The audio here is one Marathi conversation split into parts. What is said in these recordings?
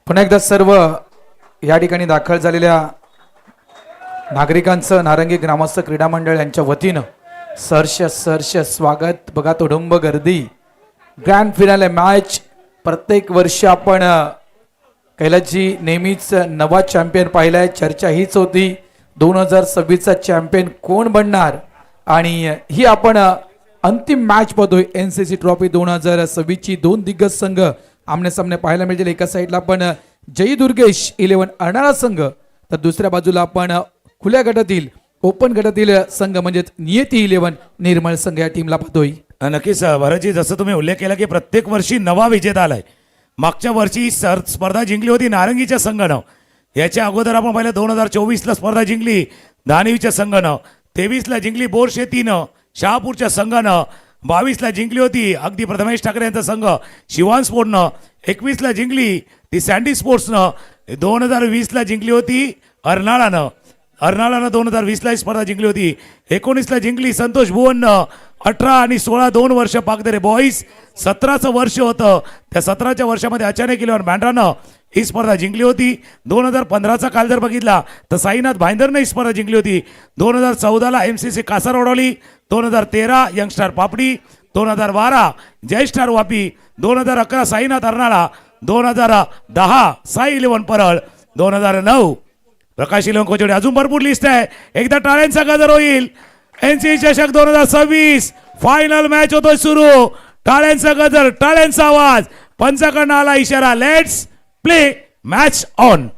पुन्हा एकदा सर्व या ठिकाणी दाखल झालेल्या नागरिकांचं नारंगी ग्रामस्थ क्रीडा मंडळ यांच्या वतीनं सहर्ष स्वागत. बघा तुडुंब गर्दी. Grand finale match. प्रत्येक वर्षी आपण कैलासजी नेहमीच नवा चॅम्पियन पाहिलाय. चर्चा हीच होती 2026चा चॅम्पियन कोण बनणार, आणि ही आपण अंतिम मॅच पाहतोय. एनसीसी ट्रॉफी 2026ची दोन दिग्गज संघ आमने सामने पाहायला मिळतील. एका साईडला आपण जय दुर्गेश 11 अर्नाळा संघ, तर दुसऱ्या बाजूला आपण खुल्या गटातील ओपन गटातील संघ म्हणजे नियती 11 निर्मळ संघ या टीमला पाहतोय. नक्कीच भरतजी, जसं तुम्ही उल्लेख केला की प्रत्येक वर्षी नवा विजेता आलाय. मागच्या वर्षी स्पर्धा जिंकली होती नारंगीच्या संघानं. याच्या अगोदर आपण पाहिलं 2024ला स्पर्धा जिंकली दानिवीच्या संघानं, 23ला जिंकली बोर शेतीनं शहापूरच्या संघानं, 22ला जिंकली होती अगदी प्रथमेश ठाकरे यांचा संघ शिवान स्पोर्टनं, 21ला जिंकली ती सँडी स्पोर्ट्सनं, 2020ला जिंकली होती अर्नाळानं 2020ला स्पर्धा जिंकली होती, 19ला जिंकली संतोष भुवननं, 18 आणि 16 2 वर्ष पाकदरे बॉईज, 17चं वर्ष होतं. त्या 17च्या वर्षामध्ये अचानक इलेव्हन बँड्रानं ही स्पर्धा जिंकली होती. 2015चा काल जर बघितला तर साईनाथ भाईंदरनं ही स्पर्धा जिंकली होती. 2014ला MCC कासारवडवली, 2013 यंगस्टार पापडी, 2012 जय स्टार वापी, 2011 साईनाथ अर्नाळा, 2010 साई 11 परळ, 2009 प्रकाश इलेव्हन कोचोडे. अजून भरपूर लिस्ट आहे. एकदा टाळ्यांचा गजर होईल. एनसीसी चषक 2026 फायनल मॅच होतोय सुरू. टाळ्यांचा गजर, टाळ्यांचा आवाज, पंचाकडनं आला इशारा. Let's play match on.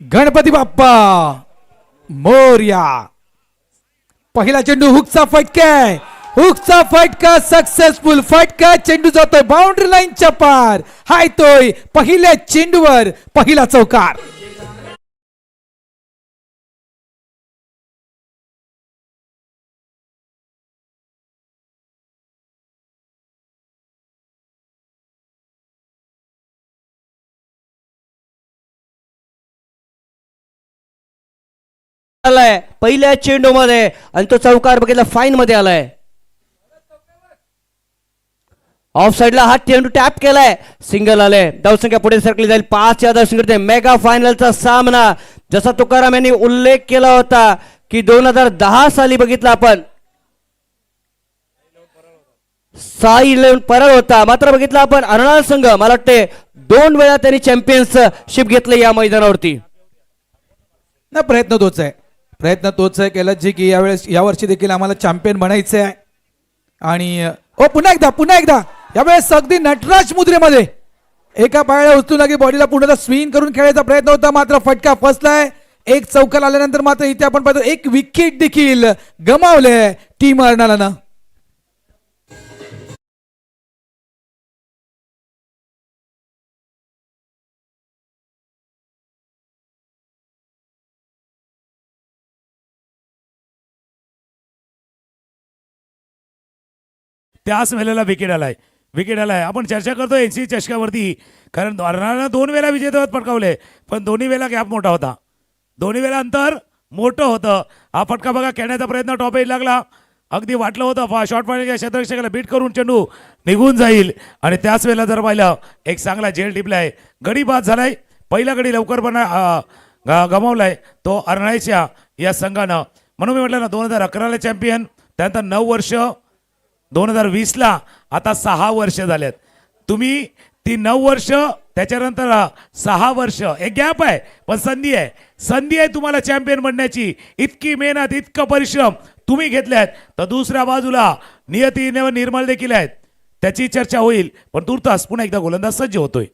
Ganpati Bappa Morya. पहिला चेंडू हुकचा फटका सक्सेसफुल फटका. चेंडू जातोय बाउंड्री लाईनच्या पार. हाय तोय पहिल्या चेंडूवर पहिला चौकार. आलाय पहिल्या चेंडू मध्ये आणि तो चौकार बघितला फाईन मध्ये आलाय. ऑफ साइडला हा चेंडू टॅप केलाय, सिंगल आले. धावसंख्या पुढे सरकली जाईल 5 या धावसंख्येत. मेगा फायनलचा सामना जसा तुकाराम यांनी उल्लेख केला होता की 2010 साली बघितला आपण साई 11 परळ होता. मात्र बघितला आपण अर्नाळा संघ मला वाटते 2 वेळा त्यांनी चॅम्पियनशिप घेतले या मैदानावरती. ना प्रयत्न तोच आहे कैलासजी की यावर्षी देखील आम्हाला चॅम्पियन बनायचं आहे. आणि पुन्हा एकदा यावेळेस अगदी नटराज मुद्रेमध्ये एका पायाला उचलून लागे बॉडीला पुन्हा स्विंग करून खेळायचा प्रयत्न होता, मात्र फटका फसलाय. एक चौकार आल्यानंतर मात्र इथे आपण पाहतो एक विकेट देखील गमावले टीम अर्नाळानं. त्याच वेळेला विकेट आलाय. आपण चर्चा करतोय एनसीसी चषकावरती, कारण अर्नाळानं 2 वेळा विजेतेपद पटकावले, पण दोन्ही वेळेला गॅप मोठा होता, दोन्ही वेळेला अंतर मोठं होतं. हा फटका बघा खेळण्याचा प्रयत्न टॉप एज लागला. अगदी वाटलं होतं शॉर्ट पॉईंट क्षेत्ररक्षकाला बीट करून चेंडू निघून जाईल, आणि त्याच वेळेला जर पाहिलं एक चांगला झेल टिपलाय. गडी बाद झालाय. पहिला गडी लवकर गमावलाय तो अर्नाळ्याच्या या संघानं. म्हणून मी म्हटलं ना 2011ला चॅम्पियन, त्यानंतर 9 वर्ष, 2020ला आता 6 वर्ष झालेत. तुम्ही ती 9 वर्ष त्याच्यानंतर 6 वर्ष एक गॅप आहे, पण संधी आहे तुम्हाला चॅम्पियन बनण्याची. इतकी मेहनत, इतकं परिश्रम तुम्ही घेतल्यात. तर दुसऱ्या बाजूला नियती निर्मळ देखील आहेत, त्याची चर्चा होईल. पण तुर्तास पुन्हा एकदा गोलंदाज सज्ज होतोय.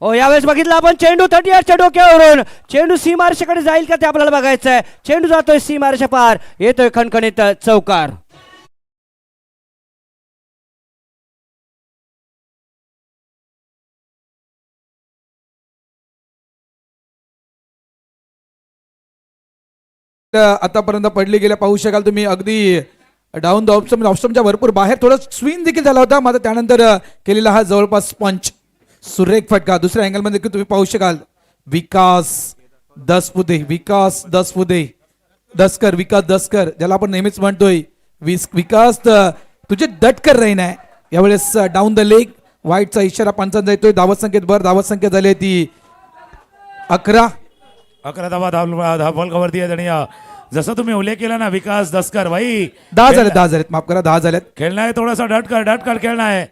हो, यावेळेस बघितलं आपण चेंडू 38च्या डोक्यावरून चेंडू सीमारेषेकडे जाईल का ते आपल्याला बघायचं आहे. चेंडू जातोय सीमारेषा पार, येतोय खणखणीत चौकार. आतापर्यंत पडली गेल्या पाहू शकाल तुम्ही. अगदी डाऊन द ऑप्शनच्या भरपूर बाहेर थोडं स्विंग देखील झाला होता, मात्र त्यानंतर केलेला हा जवळपास पंच सुरेख फटका. दुसऱ्या अँगलमध्ये देखील तुम्ही पाहू शकाल विकास दसपुते, विकास दसपुते, दसकर, विकास दसकर ज्याला आपण नेहमीच म्हणतोय. विकास तुझे दटकर राहीन आहे यावेळेस. डाऊन द लेग वाईटचा इशारा पंचांचा येतोय. धावत संख्येत धावत संख्या झाली ती 11. 11 धावा फलकावरती आहेत. आणि जसं तुम्ही उल्लेख केला ना विकास दसकर भाई 10 झालेत, माफ करा 10 झालेत. खेलना है थोड़ा सा डट कर खेलना है,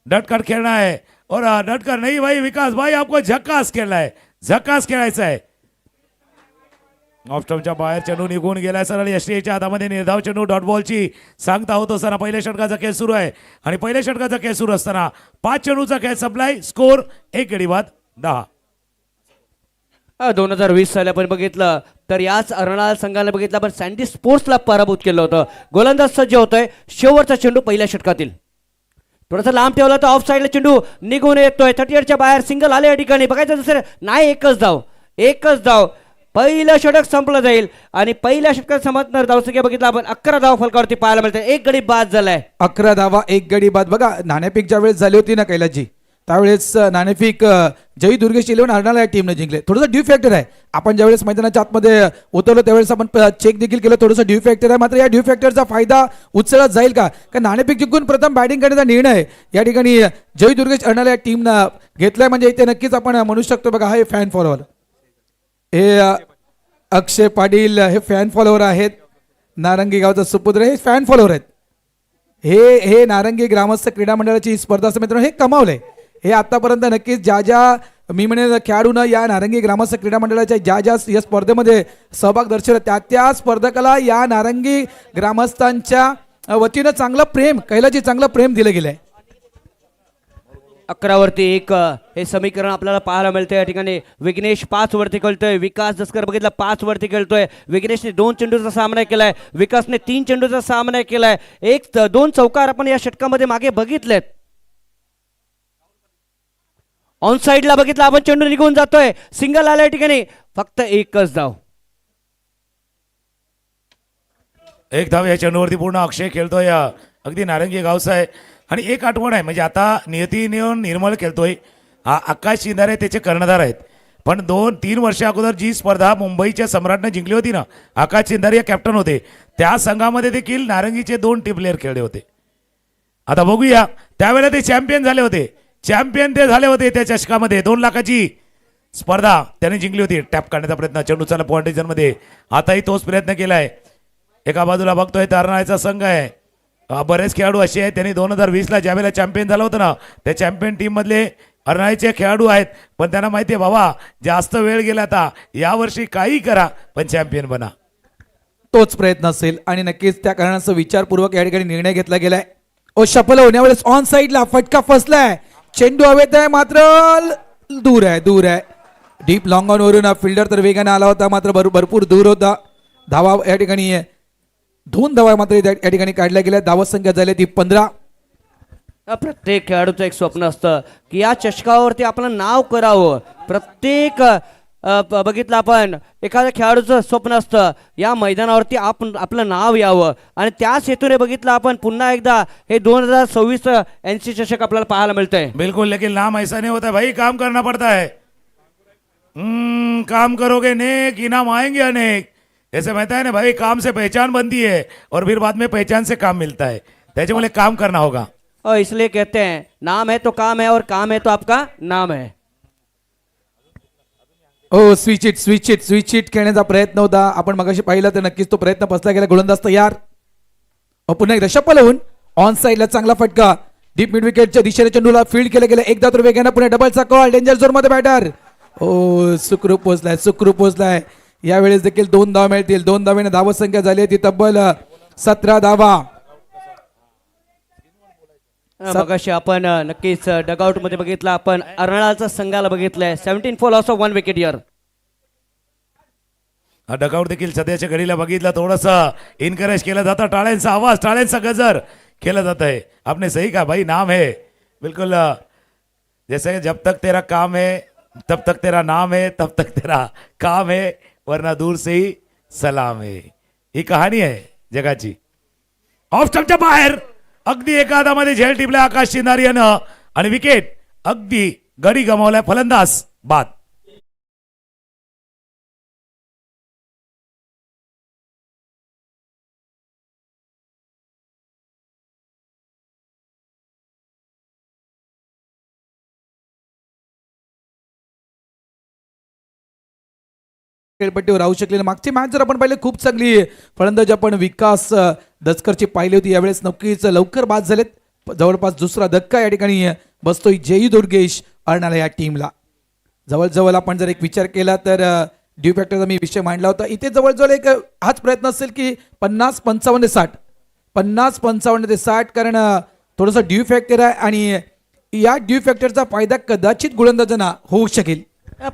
डट कर खेलना है. और डट कर नहीं भाई विकास भाई आपको झक्कास खेळना आहे, झक्कास खेळायचा आहे. ऑफस्टमच्या बाहेर चेंडू निघून गेलाय सरळ यश्रीच्या हातामध्ये निर्धाव चेंडू डॉट बॉलची सांगता होत असताना पहिल्या षटकाचा खेळ सुरू आहे. आणि पहिल्या षटकाचा खेळ सुरू असताना 5 चेंडूचा खेळ संपलाय. स्कोर 1 गडी बाद 10. 2020 साली आपण बघितलं तर याच अर्नाळा संघाला बघितलं आपण सँडी स्पोर्ट्सला पराभूत केलं होतं. गोलंदाज सज्ज होतोय. शेवटचा चेंडू पहिल्या षटकातील थोडासा लांब ठेवला तर ऑफ साईडला चेंडू निघून येतोय. 38च्या बाहेर सिंगल आले या ठिकाणी. बघायचं दुसरं नाही, एकच धाव. पहिलं षटक संपलं जाईल आणि पहिल्या षटकात समजणार धावसंख्या बघितला आपण 11 धाव फलकावरती पाहायला मिळते. 1 गडी बाद झालाय. 11 धावा 1 गडी बाद. बघा नाणेफेक ज्या वेळेस झाली होती ना कैलासजी, त्यावेळेस नाणेफेक जयी दुर्गेश 11 अर्नाळा या टीमने जिंकले. थोडंसं ड्यू फॅक्टर आहे. आपण ज्यावेळेस मैदानाच्या आतमध्ये उतरलो त्यावेळेस आपण चेक देखील केलं, थोडंसं ड्यू फॅक्टर आहे. मात्र या ड्यू फॅक्टरचा फायदा उचलत जाईल का? कारण नाणेफेक जिंकून प्रथम बॅटिंग करण्याचा निर्णय या ठिकाणी जयी दुर्गेश अर्नाळा या टीमनं घेतलाय. म्हणजे इथे नक्कीच आपण म्हणू शकतो बघा हे फॅन फॉलोअर, हे अक्षय पाटील हे फॅन फॉलोअर आहेत. नारंगी गावचा सुपुत्र हे फॅन फॉलोअर आहेत. हे नारंगी ग्रामस्थ क्रीडा मंडळाची स्पर्धा समितीने हे कमावलंय. हे आतापर्यंत नक्कीच ज्या मी म्हणेन खेळाडूनं या नारंगी ग्रामस्थ क्रीडा मंडळाच्या ज्या या स्पर्धेमध्ये सहभाग दर्शवला त्या स्पर्धकाला या नारंगी ग्रामस्थांच्या वतीनं चांगलं प्रेम कैलाची चांगलं प्रेम दिलं गेलंय. 11 वरती 1 हे समीकरण आपल्याला पाहायला मिळतंय. या ठिकाणी विघ्नेश 5 वरती खेळतोय. विकास दसकर बघितला 5 वरती खेळतोय. विघ्नेशने 2 चेंडूचा सामना केलाय. विकासने 3 चेंडूचा सामना केलाय. 2 चौकार आपण या षटकामध्ये मागे बघितलेत. ऑन साइडला बघितला आपण चेंडू निघून जातोय. सिंगल आल्या ठिकाणी फक्त 1च धाव. 1 धाव या चेंडूवरती पूर्ण अक्षय खेळतोय. अगदी नारंगी गावचा आहे. आणि एक आठवण आहे म्हणजे आता नियतीने निर्मळ खेळतोय. आकाश शिंदारे त्याचे कर्णधार आहेत. पण 2-3 वर्षा अगोदर जी स्पर्धा मुंबईच्या सम्राटने जिंकली होती ना, आकाश शिंदारे या कॅप्टन होते. त्या संघामध्ये देखील नारंगीचे 2 टीम प्लेयर खेळले होते. आता बघूया त्यावेळेला ते चॅम्पियन झाले होते. त्या चषकामध्ये 2 लाखाची स्पर्धा त्याने जिंकली होती. टॅप काढण्याचा प्रयत्न चेंडू चला पॉइंटेशन मध्ये. आताही तोच प्रयत्न केलाय. एका बाजूला बघतोय अर्नाळ्याचा संघ आहे. बरेच खेळाडू असे आहेत त्यांनी 2020ला ज्यावेळेला चॅम्पियन झाला होता ना त्या चॅम्पियन टीम मधले अर्नाळ्याचे खेळाडू आहेत. पण त्यांना माहिती आहे बाबा जास्त वेळ गेला आता यावर्षी काही करा पण चॅम्पियन बना. तोच प्रयत्न असेल आणि नक्कीच त्या कारणाचा विचारपूर्वक या ठिकाणी निर्णय घेतला गेलाय. शफल होण्यावेळेस ऑन साइडला फटका फसलाय. चेंडू हवेत आहे मात्र दूर आहे. डीप लॉंग ऑन वरून फिल्डर तर वेगाने आला होता मात्र भरपूर दूर होता. धावा या ठिकाणी 2 धावा मात्र या ठिकाणी काढल्या गेल्या. धावा संख्या झाली ती 15. प्रत्येक खेळाडूचं एक स्वप्न असतं की या चषकावरती आपलं नाव करावं. प्रत्येक बघितलं आपण एखाद्या खेळाडूचं स्वप्न असतं या मैदानावरती आपण आपलं नाव यावं. आणि त्याच हेतूने बघितलं आपण पुन्हा एकदा हे 2026 NC चषक आपल्याला पाहायला मिळतंय. बिल्कुल, लेकिन नाम ऐसा नहीं होता भाई, काम करना पड़ता है. काम करोगे नेक इनाम आएंगे अनेक. ऐसे कहता है ना भाई, काम से पहचान बनती है और फिर बाद में पहचान से काम मिलता है. त्याच्यामुळे काम करना होगा. और इसलिए कहते हैं नाम है तो काम है और काम है तो आपका नाम है. हो स्विच इट खेळण्याचा प्रयत्न होता. आपण मगाशी पाहिलं तर नक्कीच तो प्रयत्न फसला गेला. गोलंदाज तयार. पुन्हा एकदा शपल होऊन ऑन साइडला चांगला फटका. डीप मिड विकेटच्या दिशेने चेंडूला फील्ड केलं गेलं. एकदा तर वेगानं पुन्हा डबलचा कॉल. डेंजर झोन मध्ये बॅटर. सुखरूप पोहोचलाय. यावेळेस देखील 2 धावा मिळतील. 2 धावेने धावा संख्या झाली ती तब्बल 17 धावा. मगाशी आपण नक्कीच डगआउट मध्ये बघितलं आपण अर्नाळाचा संघाला बघितलंय 17 for loss of 1 wicket here. हा डगआउट देखील सध्याच्या घडीला बघितला थोडासा इनकरेज केला जातं. टाळ्यांचा आवाज, टाळ्यांचा गजर केला जात आहे. आपने सही कहा भाई, नाम है बिल्कुल. जैसे जब तक तेरा काम है तब तक तेरा नाम है, तब तक तेरा काम है, वरना दूर से ही सलाम है. ही कहाणी आहे जगाची. ऑफ स्टंपच्या बाहेर अगदी एका हातामध्ये झेल टिपल्या आकाश शिंदारी यानं आणि विकेट अगदी गडी गमावलाय फलंदाज बाद. खेळपट्टीवर राहू शकले नाही. मागची मॅच जर आपण पाहिले खूप चांगली फलंदाज आपण विकास दसकरची पाहिली होती. यावेळेस नक्कीच लवकर बाद झालेत. जवळपास दुसरा धक्का या ठिकाणी बसतोय जयू दुर्गेश अर्णाला या टीमला. जवळजवळ आपण जर एक विचार केला तर ड्यू फॅक्टरचा मी विषय मांडला होता. इथे जवळजवळ एक हाच प्रयत्न असेल की 50-55 ते 60 कारण थोडंसं ड्यू फॅक्टर आहे आणि या ड्यू फॅक्टरचा फायदा कदाचित गोलंदाजांना होऊ शकेल.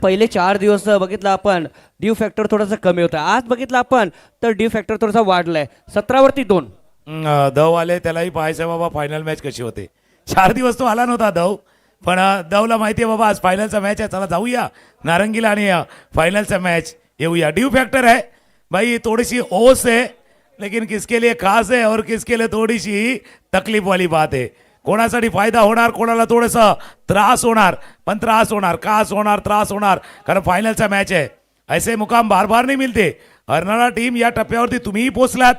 पहिले 4 दिवस बघितलं आपण ड्यू फॅक्टर थोडासा कमी होता. आज बघितलं आपण तर ड्यू फॅक्टर थोडासा वाढलाय. 17वरती 2. दव आले त्यालाही पाहायचं बाबा फायनल मॅच कशी होते. 4 दिवस तो आला नव्हता दव, पण दवला माहिती आहे बाबा आज फायनलचा मॅच आहे, चला जाऊया नारंगीला आणि फायनलचा मॅच येऊया. ड्यू फॅक्टर है भाई, थोड़ी ओस है लेकिन किसके लिए खास है और किसके लिए थोड़ी सी तकलीफ वाली बात है. कोणासाठी फायदा होणार, कोणाला थोडंसं त्रास होणार, पण त्रास होणार, कास होणार, त्रास होणार, कारण फायनलचा मॅच आहे. ऐसे मुकाम बार बार नाही मिळते. अर्नाळा टीम या टप्प्यावरती तुम्हीही पोचलात,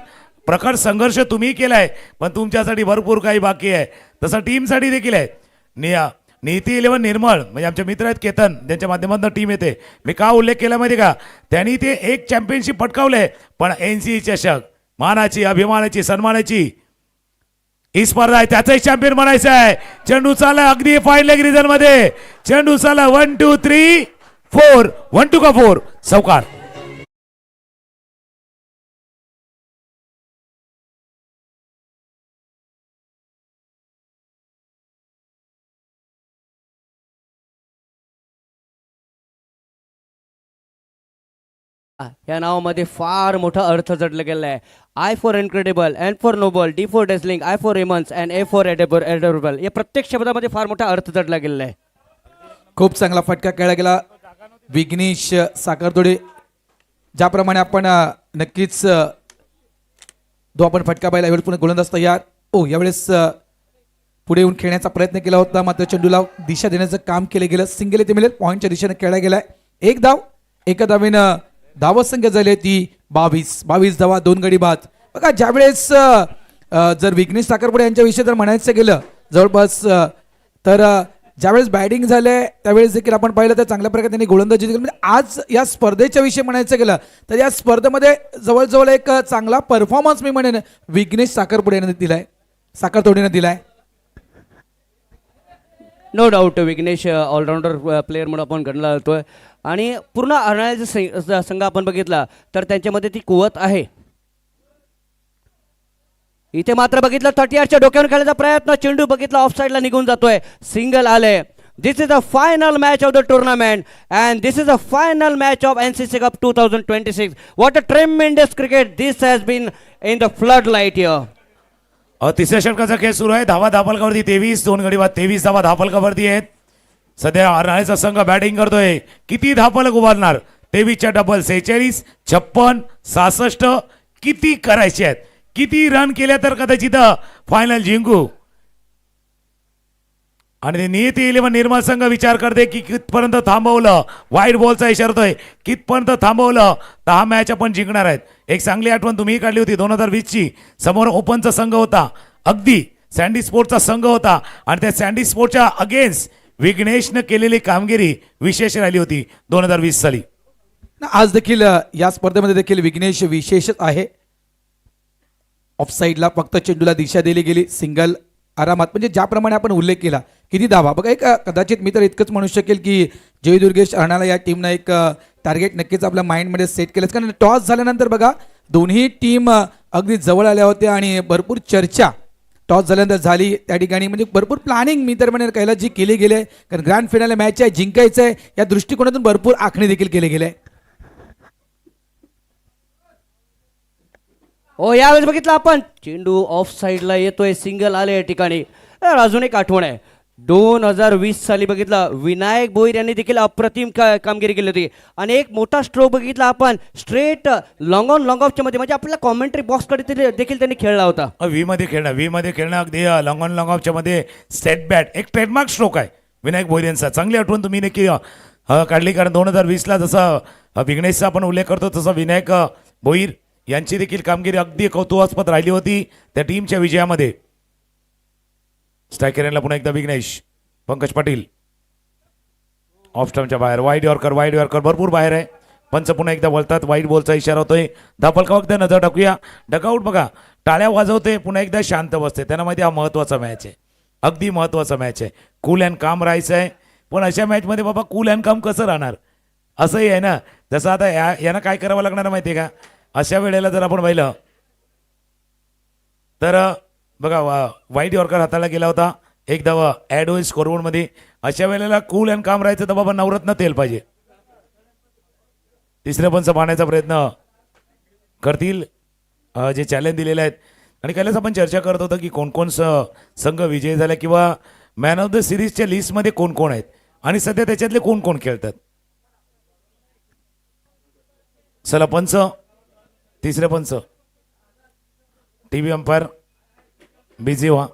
प्रखर संघर्ष तुम्ही केलाय, पण तुमच्यासाठी भरपूर काही बाकी आहे. तसं टीमसाठी देखील आहे. नीती 11 निर्मळ म्हणजे आमचे मित्र आहेत केतन, त्यांच्या माध्यमातून टीम येते. मी का उल्लेख केला माहिती का, त्यांनी ते एक चॅम्पियनशिप पटकावले, पण NCE चषक मानाची, अभिमानाची, सन्मानाची ही स्पर्धा आहे, त्याचाही चॅम्पियन म्हणायचं आहे. चेंडू चालला अगदी फाईन रिझन मध्ये, चेंडू चालला 1 2 3 4 1 2 का 4 सौकार. या नावामध्ये फार मोठा अर्थ जडला गेला आहे. I for incredible, N for noble, D for dazzling, I for immense and A for adorable. या प्रत्येक शब्दामध्ये फार मोठा अर्थ जडला गेला आहे. खूप चांगला फटका खेळला गेला. विघ्नेश साखरतोडे ज्याप्रमाणे आपण नक्कीच आपण फटका पाहिला, यावेळेस पुन्हा गोलंदाज तयार. यावेळेस पुढे येऊन खेळण्याचा प्रयत्न केला होता, मात्र चेंडूला दिशा देण्याचं काम केलं गेलं. सिंगल येथे मिळेल, पॉईंटच्या दिशेने खेळला गेलाय. एक धाव, एका धावेनं धावसंख्या झाली ती 22 धावा, 2 गडी बाद. बघा ज्यावेळेस जर विघ्नेश साखरपुडे यांच्याविषयी जर म्हणायचं गेलं जवळपास तर ज्यावेळेस बॅटिंग झाले त्यावेळेस देखील आपण पाहिलं तर चांगल्या प्रकारे त्यांनी गोलंदाजी केली. म्हणजे आज या स्पर्धेच्या विषयी म्हणायचं गेलं तर या स्पर्धेमध्ये जवळजवळ एक चांगला परफॉर्मन्स मी म्हणेन विघ्नेश साखरपुडेने दिलाय, साखरतोडीने दिलाय. No doubt Vighnesh all rounder player म्हणून आपण गणला जातोय आणि पूर्ण अर्नाळ्याचा संघ आपण बघितला तर त्यांच्यामध्ये ती कुवत आहे. इथे मात्र बघितलं 38च्या डोक्यावर खेळण्याचा प्रयत्न, चेंडू बघितला ऑफ साईडला निघून जातोय. सिंगल आले. This is the final match of the tournament and this is the final match of NCC cup 2026. What a tremendous cricket this has been in the floodlight here. तिसऱ्या षटकाचा खेळ सुरू आहे. धावा धापलकावरती 23, 2 गडी बाद, 23 धावा धापलकावरती आहेत. सध्या अर्नाळ्याचा संघ बॅटिंग करतोय. किती धापलक उभारणार? 23च्या डबल 46, 56, 66 किती करायचे आहेत? किती रन केले तर कदाचित फायनल जिंकू. आणि नियती 11 निर्मळ संघ विचार करते की कितपर्यंत थांबवलं, वाईट बॉलचा इशारा होतोय, कितपर्यंत थांबवलं तर हा मॅच आपण जिंकणार आहेत. एक चांगली आठवण तुम्ही काढली होती 2020ची. समोर ओपनचा संघ होता, अगदी सँडी स्पोर्टचा संघ होता आणि त्या सँडी स्पोर्टच्या अगेन्स्ट विघ्नेशनं केलेली कामगिरी विशेष राहिली होती 2020 साली. आज देखील या स्पर्धेमध्ये देखील विघ्नेश विशेषच आहे. ऑफ साईडला फक्त चेंडूला दिशा दिली गेली, सिंगल आरामात. म्हणजे ज्याप्रमाणे आपण उल्लेख केला किती धावा बघा. एक कदाचित मी तर इतकंच म्हणू शकेल की जय दुर्गेश अर्णाला या टीमनं एक टार्गेट नक्कीच आपल्या माइंडमध्ये सेट केलं. कारण टॉस झाल्यानंतर बघा दोन्ही टीम अगदी जवळ आल्या होत्या आणि भरपूर चर्चा टॉस झाल्यानंतर झाली त्या ठिकाणी. म्हणजे भरपूर प्लॅनिंग मी तर म्हणेन कैलास जी केली गेली आहे, कारण ग्रँड फिनाले मॅच आहे, जिंकायचं आहे या दृष्टिकोनातून भरपूर आखणी देखील केली गेली आहे. यावेळेस बघितलं आपण चेंडू ऑफ साईडला येतोय, सिंगल आले या ठिकाणी. अजून एक आठवण आहे 2020 साली बघितलं विनायक भोईर यांनी देखील अप्रतिम कामगिरी केली होती आणि एक मोठा स्ट्रोक बघितला आपण स्ट्रेट लॉंग ऑन लॉंग ऑफच्या मध्ये म्हणजे आपल्याला कॉमेंट्री बॉक्सकडे देखील त्यांनी खेळला होता. व्ही मध्ये खेळणं अगदी लॉंग ऑन लॉंग ऑफच्या मध्ये सेट बॅट एक ट्रेडमार्क स्ट्रोक आहे विनायक भोईर यांचा. चांगली आठवण तुम्ही नक्की काढली, कारण 2020ला जसं विघ्नेशचा आपण उल्लेख करतो तसं विनायक भोईर यांची देखील कामगिरी अगदी कौतुकास्पद राहिली होती त्या टीमच्या विजयामध्ये. स्ट्रायकर पुन्हा एकदा विघ्नेश, पंकज पाटील ऑफ स्टंपच्या बाहेर, वाईड यॉर्कर भरपूर बाहेर आहे. पंच पुन्हा एकदा बोलतात, वाईट बॉलचा इशारा होतोय. धापलका वगैरे नजर टाकूया, डकआउट बघा, टाळ्या वाजवते, पुन्हा एकदा शांत बसते. त्यांना माहिती हा महत्वाचा मॅच आहे, अगदी महत्वाचा मॅच आहे. कूल अँड काम राहायचं आहे, पण अशा मॅचमध्ये बाबा कूल अँड काम कसं राहणार असंही आहे ना. जसं आता यांना काय करावं लागणार माहिती आहे का, अशा वेळेला जर आपण पाहिलं तर बघा वाईट यॉर्कर हाताळला गेला होता, एक धावा ॲड होईल स्कोरबोर्डमध्ये. अशा वेळेला कूल अँड काम राहायचं तर बाबा नवरत्न तेल पाहिजे. तिसरे पंच पाहण्याचा प्रयत्न करतील जे चॅलेंज दिलेले आहेत. आणि कालच आपण चर्चा करत होतो की कोण कोण संघ विजयी झाला किंवा मॅन ऑफ द सिरीजच्या लिस्टमध्ये कोण कोण आहेत आणि सध्या त्याच्यातले कोण कोण खेळतात. चला पंच, तिसरे पंच, टीव्ही अंपायर बिझी व्हा.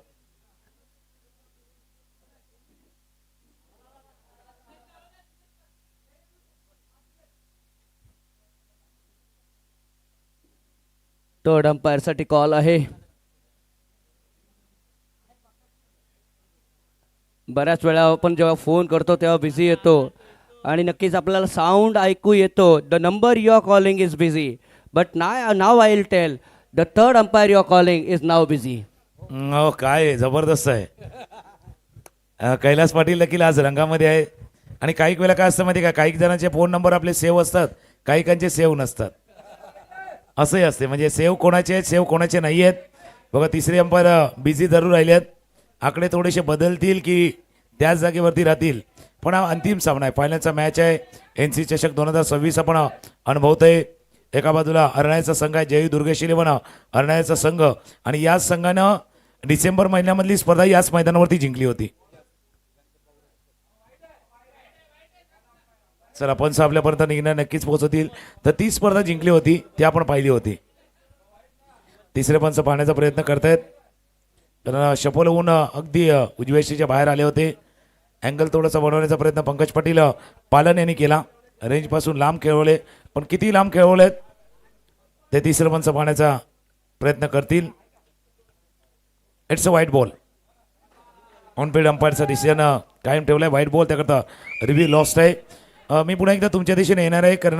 थर्ड अंपायर साठी कॉल आहे. बऱ्याच वेळा आपण जेव्हा फोन करतो तेव्हा बिझी येतो आणि नक्कीच आपल्याला साऊंड ऐकू येतो. The number you are calling is busy but now I will tell the third umpire you are calling is now busy. काय जबरदस्त आहे. कैलास पाटील देखील आज रंगामध्ये आहे. आणि काही वेळेला काय असतं माहिती का, काही जणांचे फोन नंबर आपले सेव्ह असतात, काहीकांचे सेव्ह नसतात, असंही असते. म्हणजे सेव्ह कोणाचे आहेत, सेव्ह कोणाचे नाही आहेत. बघा तिसरे अंपायर बिझी जरूर राहिले आहेत. आकडे थोडेसे बदलतील की त्याच जागेवरती राहतील, पण हा अंतिम सामना आहे, फायनलचा मॅच आहे. NC चषक 2026 आपण अनुभवतोय. एका बाजूला अरणायचा संघ आहे, जयू दुर्गेश इलेव्हन अरणायचा संघ, आणि याच संघानं डिसेंबर महिन्यामधली स्पर्धा याच मैदानावरती जिंकली होती. चला पंच आपल्यापर्यंत निघणं नक्कीच पोहोचतील. तर ती स्पर्धा जिंकली होती ती आपण पाहिली होती. तिसरे पंच पाहण्याचा प्रयत्न करतायत, तर शपोल होऊन अगदी उजव्याशीच्या बाहेर आले होते. अँगल थोडासा बनवण्याचा प्रयत्न पंकज पाटील पालन यांनी केला. रेंजपासून लांब खेळवले, पण किती लांब खेळवलेत ते तिसरे पंच पाहण्याचा प्रयत्न करतील. It's a white ball. On field अंपायरचा डिसिजन कायम ठेवलाय, व्हाईट बॉल, त्याकरता रिव्ह्यू लॉस्ट आहे. मी पुन्हा एकदा तुमच्या दिशेने येणार आहे, कारण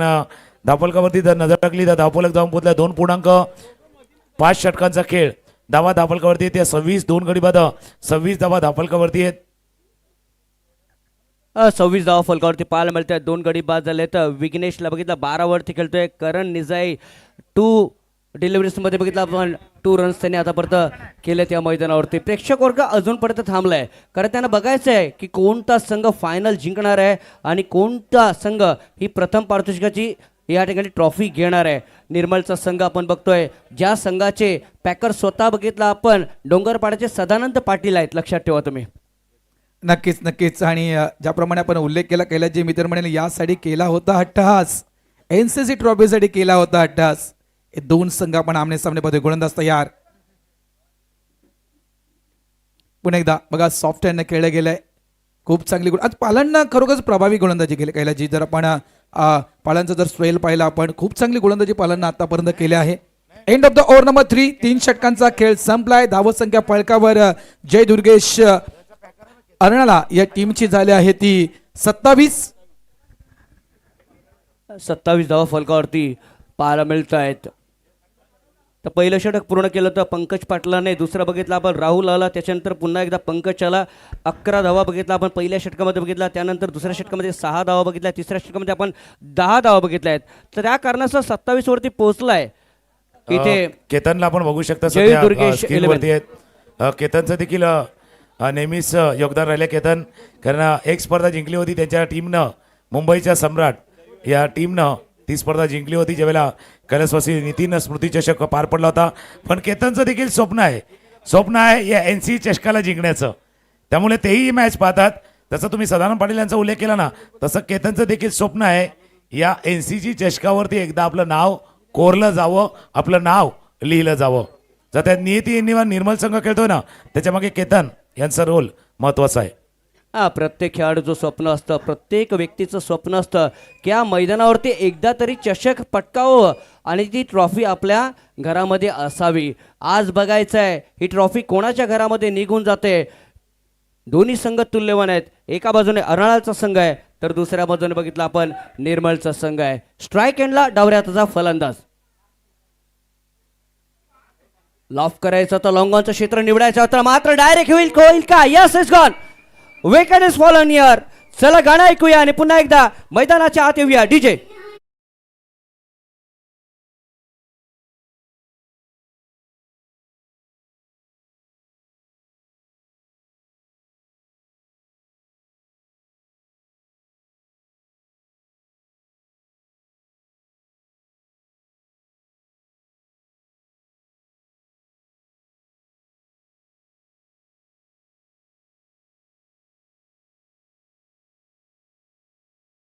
धापलकावरती जर नजर टाकली तर धापलक जाऊन पोहोचला 2.5 षटकांचा खेळ. धावा धापलकावरती येते 26, 2 गडी बाद 26 धावा धापलकावरती आहेत. 26 धावा फलकावरती पाहायला मिळतात. 2 गडी बाद झाले. तर विघ्नेशला बघितलं 12 वरती खेळतोय. करण निजाई 2 डिलिव्हरीज मध्ये बघितलं आपण 2 रन्स त्यांनी आतापर्यंत केले त्या मैदानावरती. प्रेक्षक वर्ग अजूनपर्यंत थांबलाय, कारण त्यांना बघायचं आहे की कोणता संघ फायनल जिंकणार आहे आणि कोणता संघ ही प्रथम पारितोषिकाची या ठिकाणी ट्रॉफी घेणार आहे. निर्मलचा संघ आपण बघतोय, ज्या संघाचे पॅकर स्वतः बघितला आपण डोंगरपाड्याचे सदानंद पाटील आहेत, लक्षात ठेवा तुम्ही. नक्कीच नक्कीच. आणि ज्याप्रमाणे आपण उल्लेख केला, कैलासजी मित्र म्हणाले यासाठी केला होता अट्टहास, NCC ट्रॉफीसाठी केला होता अट्टहास. हे 2 संघ आपण आमने सामने पदे गोलंदाज तयार. पुन्हा एकदा बघा सॉफ्ट हँडने खेळलं गेलंय, खूप चांगली आज पालननं खरोखरच प्रभावी गोलंदाजी केली कैलासजी. जर आपण पालनचा जर स्वेल पाहिला आपण, खूप चांगली गोलंदाजी पालननं आतापर्यंत केली आहे. End of the over number 3. 3 षटकांचा खेळ संपलाय. धावत संख्या फळकावर जय दुर्गेश अरणाला या टीमची झाली आहे ती 27 धावा फलकावरती पाहायला मिळत आहेत. तर पहिलं षटक पूर्ण केलं तर पंकज पाटलाने, दुसरं बघितलं आपण राहुल आला, त्याच्यानंतर पुन्हा एकदा पंकज आला. 11 धावा बघितला आपण पहिल्या षटकामध्ये बघितला, त्यानंतर दुसऱ्या षटकामध्ये 6 धावा बघितल्या, तिसऱ्या षटकामध्ये आपण 10 धावा बघितल्या आहेत. तर त्या कारणासह 27 वरती पोहोचलाय. इथे केतनला आपण बघू शकता जय सध्या दुर्गेश स्क्रीनवरती आहेत. केतनचं देखील नेहमीच योगदान राहिले केतन, कारण एक स्पर्धा जिंकली होती त्यांच्या टीमनं, मुंबईच्या सम्राट या टीमनं ती स्पर्धा जिंकली होती ज्यावेळेला कैलासवासी नितीन स्मृती चषक पार पडला होता. पण केतनचं देखील स्वप्न आहे या NC चषकाला जिंकण्याचं. त्यामुळे तेही ही मॅच पाहतात. तसं तुम्ही सदानंद पाटील यांचा उल्लेख केला ना, तसं केतनचं देखील स्वप्न आहे या NCG चषकावरती एकदा आपलं नाव कोरलं जावं, आपलं नाव लिहिलं जावं. जर त्या नियती निर्मल संघ खेळतोय ना, त्याच्यामागे केतन यांचा रोल महत्वाचा आहे. प्रत्येक खेळाडूचं स्वप्न असतं, प्रत्येक व्यक्तीचं स्वप्न असतं की या मैदानावरती एकदा तरी चषक पटकावं आणि ती ट्रॉफी आपल्या घरामध्ये असावी. आज बघायचं आहे ही ट्रॉफी कोणाच्या घरामध्ये निघून जाते. दोन्ही संघ तुल्यवान आहेत. एका बाजूने अर्नाळाचा संघ आहे तर दुसऱ्या बाजूने बघितलं आपण निर्मलचा संघ आहे. स्ट्राईक एंडला डावऱ्या हाताचा फलंदाज. लॉफ करायचं तर लॉंगॉनचं क्षेत्र निवडायचं होतं, मात्र डायरेक्ट होईल का? Yes, it's gone. Wicket is fallen here. चला गाणं ऐकूया आणि पुन्हा एकदा मैदानाच्या आत येऊया. डीजे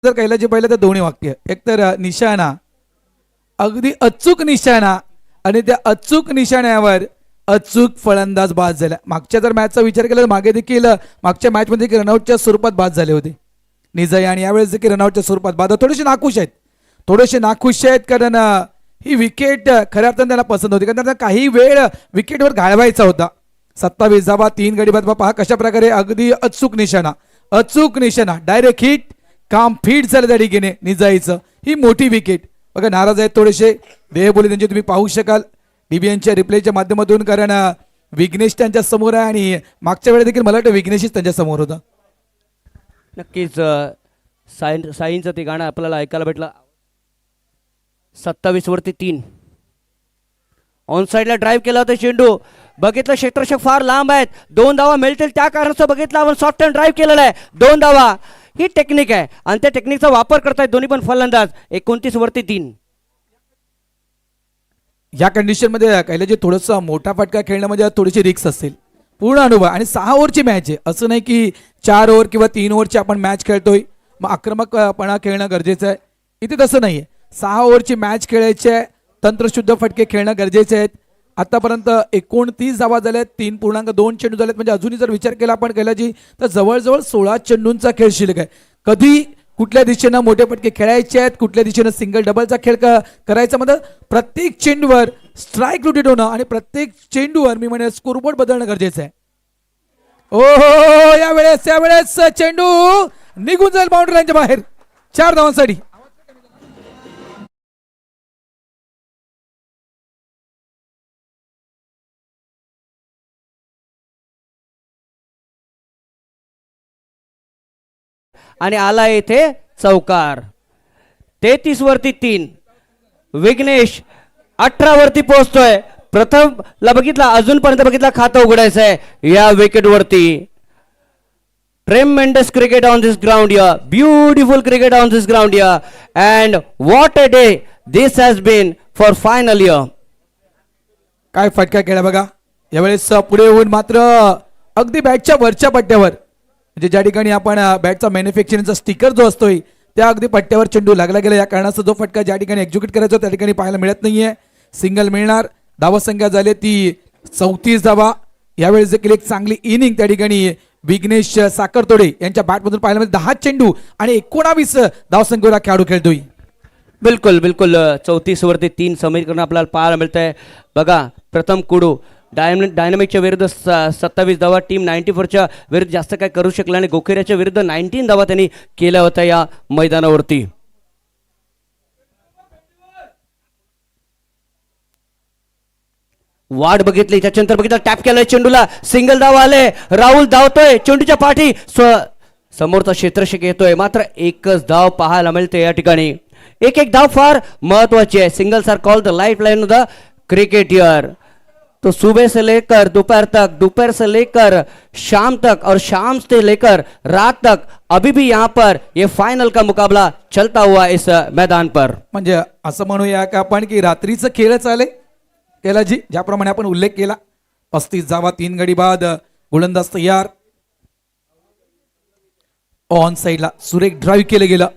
जर कैलाची पाहिलं तर दोन्ही वाक्य, एक तर निशाणा, अगदी अचूक निशाणा आणि त्या अचूक निशाण्यावर अचूक फलंदाज बाद झाला. मागच्या जर मॅचचा विचार केला तर मागे देखील मागच्या मॅचमध्ये देखील रनआउटच्या स्वरूपात बाद झाले होते निजाई, आणि यावेळेस देखील रनआउटच्या स्वरूपात बाद. थोडेसे नाखुश आहेत कारण ही विकेट खऱ्या अर्थाने त्यांना पसंत होती, कारण त्यांना काही वेळ विकेटवर घालवायचा होता. 27 धावा 3 गडी बाद. पहा कशा प्रकारे अगदी अचूक निशाणा डायरेक्ट हिट, काम फिट झालं त्या ठिकाणी निजाईचं. ही मोठी विकेट. बघा नाराज आहेत थोडेसे देहबोली त्यांची तुम्ही पाहू शकाल DBNच्या रिप्लेच्या माध्यमातून, कारण विघ्नेश त्यांच्या समोर आहे आणि मागच्या वेळेस देखील मला वाटतं विघ्नेशच त्यांच्या समोर होता. नक्कीच साईंचं ते गाणं आपल्याला ऐकायला भेटलं. 27 वरती 3 ऑन साईडला ड्राईव्ह केला होता चेंडू. बघितलं क्षेत्ररक्षक फार लांब आहेत, 2 धावा मिळतील त्या कारणाचं बघितलं आपण. शॉर्ट टर्न ड्राईव्ह केलेला आहे, 2 धावा. ही टेक्निक आहे आणि त्या टेक्निकचा वापर करतायत दोन्ही पण फलंदाज. 29 वरती 3. या कंडिशन मध्ये कैलाची थोडंसं मोठा फटका खेळण्यामध्ये थोडीशी रिक्स असेल. पूर्ण अनुभव आणि 6 ओव्हरची मॅच आहे, असं नाही की 4 ओव्हर किंवा 3 ओव्हरची आपण मॅच खेळतोय मग आक्रमकपणा खेळणं गरजेचं आहे. इथे तसं नाहीये. 6 ओव्हरची मॅच खेळायची आहे, तंत्रशुद्ध फटके खेळणं गरजेचे आहेत. आतापर्यंत 29 धावा झाल्यात, 3.2 चेंडू झालेत. म्हणजे अजूनही जर विचार केला आपण कैलाची तर जवळजवळ 16 चेंडूंचा खेळ शिल्लक आहे. कधी कुठल्या दिशेनं मोठे फटके खेळायचे आहेत, कुठल्या दिशेनं सिंगल डबलचा खेळ करायचा, म्हणजे प्रत्येक चेंडूवर स्ट्राईक रोटेट होणं आणि प्रत्येक चेंडूवर मी म्हणेन स्कोरबोर्ड बदलणं गरजेचं आहे. ओ यावेळेस चेंडू निघून जाईल बाउंड्री लाईनच्या बाहेर 4 धावांसाठी. आणि आला येथे चौकार. 33 वरती 3. विघ्नेश 18 वरती पोहोचतोय. प्रथम ला बघितला, अजूनपर्यंत बघितला खातं उघडायचं आहे या विकेट वरती. Tremendous cricket on this ground here. Beautiful cricket on this ground here. And what a day this has been for final year. काय फटका केला बघा यावेळेस. पुढे होऊन मात्र अगदी बॅटच्या वरच्या पट्ट्यावर, म्हणजे ज्या ठिकाणी आपण बॅटचा मॅन्युफॅक्चरिंगचा स्टिकर जो असतोय त्या अगदी पट्ट्यावर चेंडू लागला गेला. या कारणाचा जो फटका ज्या ठिकाणी एक्झिक्यूट करायचा त्या ठिकाणी पाहायला मिळत नाहीये. सिंगल मिळणार. धावा संख्या झाली ती 34 धावा. यावेळेस देखील एक चांगली इनिंग त्या ठिकाणी विघ्नेश साखरतोडे यांच्या बॅटमधून पाहायला मिळते. 10 चेंडू आणि 19 धावसंख्येवर खेळाडू खेळतोय. बिलकुल 34 वरती 3 समीकरण आपल्याला पाहायला मिळत आहे. बघा प्रथम कुडू डायनामिकच्या विरुद्ध 27 धावा, टीम 94च्या विरुद्ध जास्त काय करू शकला आणि गोखेऱ्याच्या विरुद्ध 19 धावा त्यांनी केल्या होत्या या मैदानावरती. वाट बघितली, त्याच्यानंतर बघितलं टॅप केलाय चेंडूला, सिंगल धाव आले. राहुल धावतोय चेंडूच्या पाठी, समोरचा क्षेत्ररक्षक येतोय, मात्र एकच धाव पाहायला मिळते या ठिकाणी. एक धाव फार महत्वाची है. Singles are called the life line of the cricket year. तो सुबह से लेकर दोपहर तक, दोपहर से लेकर शाम तक और शाम से लेकर रात तक अभी भी यहाँ पर ये फाइनल का मुकाबला चलता हुआ इस मैदान पर. म्हणजे असं म्हणूया का आपण की रात्रीचं खेळ चाले कैलाजी, ज्याप्रमाणे आपण उल्लेख केला 35 धावा 3 गडी बाद, गोलंदाज तयार. ऑन साईडला सुरेख ड्राईव्ह केलं गेलं.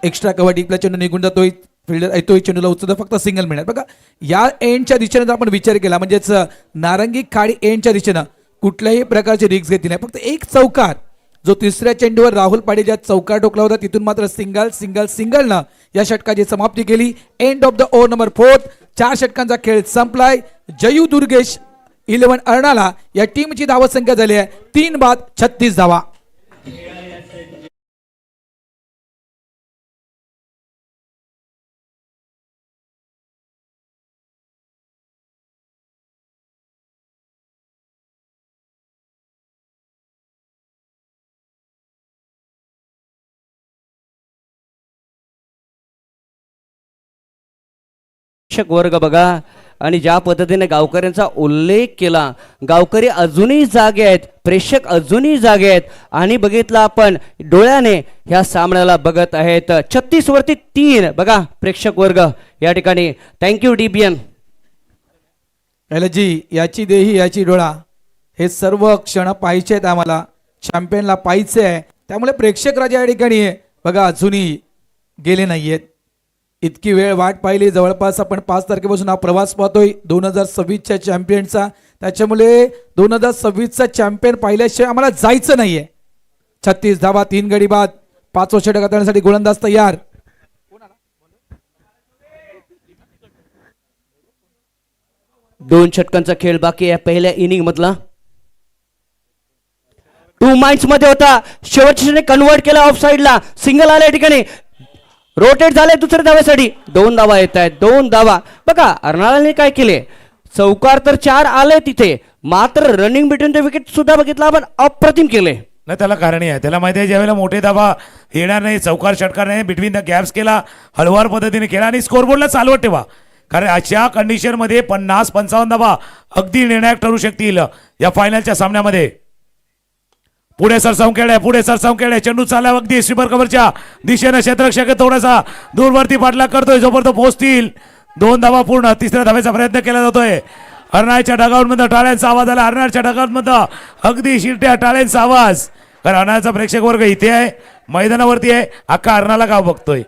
एक्स्ट्रा कव्हर डीपला चेंडू निघून जातोय. फिल्डर येतोय चेंडूला उचलतो, फक्त सिंगल मिळणार. बघा या एंडच्या दिशेने जर आपण विचार केला म्हणजेच नारंगी खाडी एंडच्या दिशेनं कुठल्याही प्रकारची रिस्क घेतली नाही. फक्त एक चौकार जो तिसऱ्या चेंडूवर राहुल पाटील ज्या चौकार टोकला होता तिथून मात्र सिंगल सिंगल सिंगलनं या षटकाची समाप्ती केली. End of the over number 4. 4 षटकांचा खेळ संपलाय. जयू दुर्गेश 11 अर्णाला या टीमची धावसंख्या झाली आहे 3 बाद 36 धावा. प्रेक्षक वर्ग बघा आणि ज्या पद्धतीने गावकऱ्यांचा उल्लेख केला, गावकरी अजूनही जागे आहेत, प्रेक्षक अजूनही जागे आहेत आणि बघितलं आपण डोळ्याने ह्या सामन्याला बघत आहेत. 36 वरती 3 बघा प्रेक्षक वर्ग या ठिकाणी. Thank you DBN. जी याची देही याची डोळा हे सर्व क्षण पाहिजे आहेत आम्हाला. चॅम्पियनला पाहिजे आहे, त्यामुळे प्रेक्षक राजा या ठिकाणी बघा अजूनही गेले नाहीयेत. इतकी वेळ वाट पाहिली, जवळपास आपण 5 तारखेपासून हा प्रवास पाहतोय 2026च्या चॅम्पियनचा. त्याच्यामुळे 2026चा चॅम्पियन पाहिल्याशिवाय आम्हाला जायचं नाहीये. 36 धावा 3 गडी बाद. 5 षटक हाताळण्यासाठी गोलंदाज तयार. 2 षटकांचा खेळ बाकी आहे पहिल्या इनिंग मधला. 2 माइंड्स मध्ये होता, शेवटच्या कन्वर्ट केला ऑफ साइडला. सिंगल आल्या ठिकाणी रोटेट झाले दुसऱ्या धावेसाठी. 2 धावा येत आहेत, 2 धावा. बघा अर्नाळाने काय केले, चौकार तर 4 आले तिथे, मात्र रनिंग बिटवीन द विकेट सुद्धा बघितला आपण, अप्रतिम केले. नाही त्याला कारण आहे, त्याला माहिती आहे ज्यावेळेला मोठे धावा येणार नाही, चौकार षटकार नाही, बिटवीन द गॅप्स केला, हळवार पद्धतीने केला आणि स्कोरबोर्डला चालवत ठेवा. कारण अशा कंडिशनमध्ये 50-55 धावा अगदी निर्णायक ठरू शकतील या फायनलच्या सामन्यामध्ये. पुढे सरसावून खेळ आहे, पुढे सरसावून खेळ आहे. चेंडू चालला अगदी स्वीपर कव्हरच्या दिशेने. क्षेत्ररक्षक थोडासा दूरवरती पाठलाग करतोय, जोपर्यंत पोहोचतील. 2 धावा पूर्ण. 3ऱ्या धावेचा प्रयत्न केला जातोय. अर्नाळच्या डगाऊटमधून टाळ्यांचा आवाज आला. अर्नाळच्या डगाऊटमधून अगदी शिरट्या टाळ्यांचा आवाज. कारण अर्नाळचा प्रेक्षक वर्ग इथे आहे, मैदानावरती आहे. अख्खा अर्नाळा गाव बघतोय,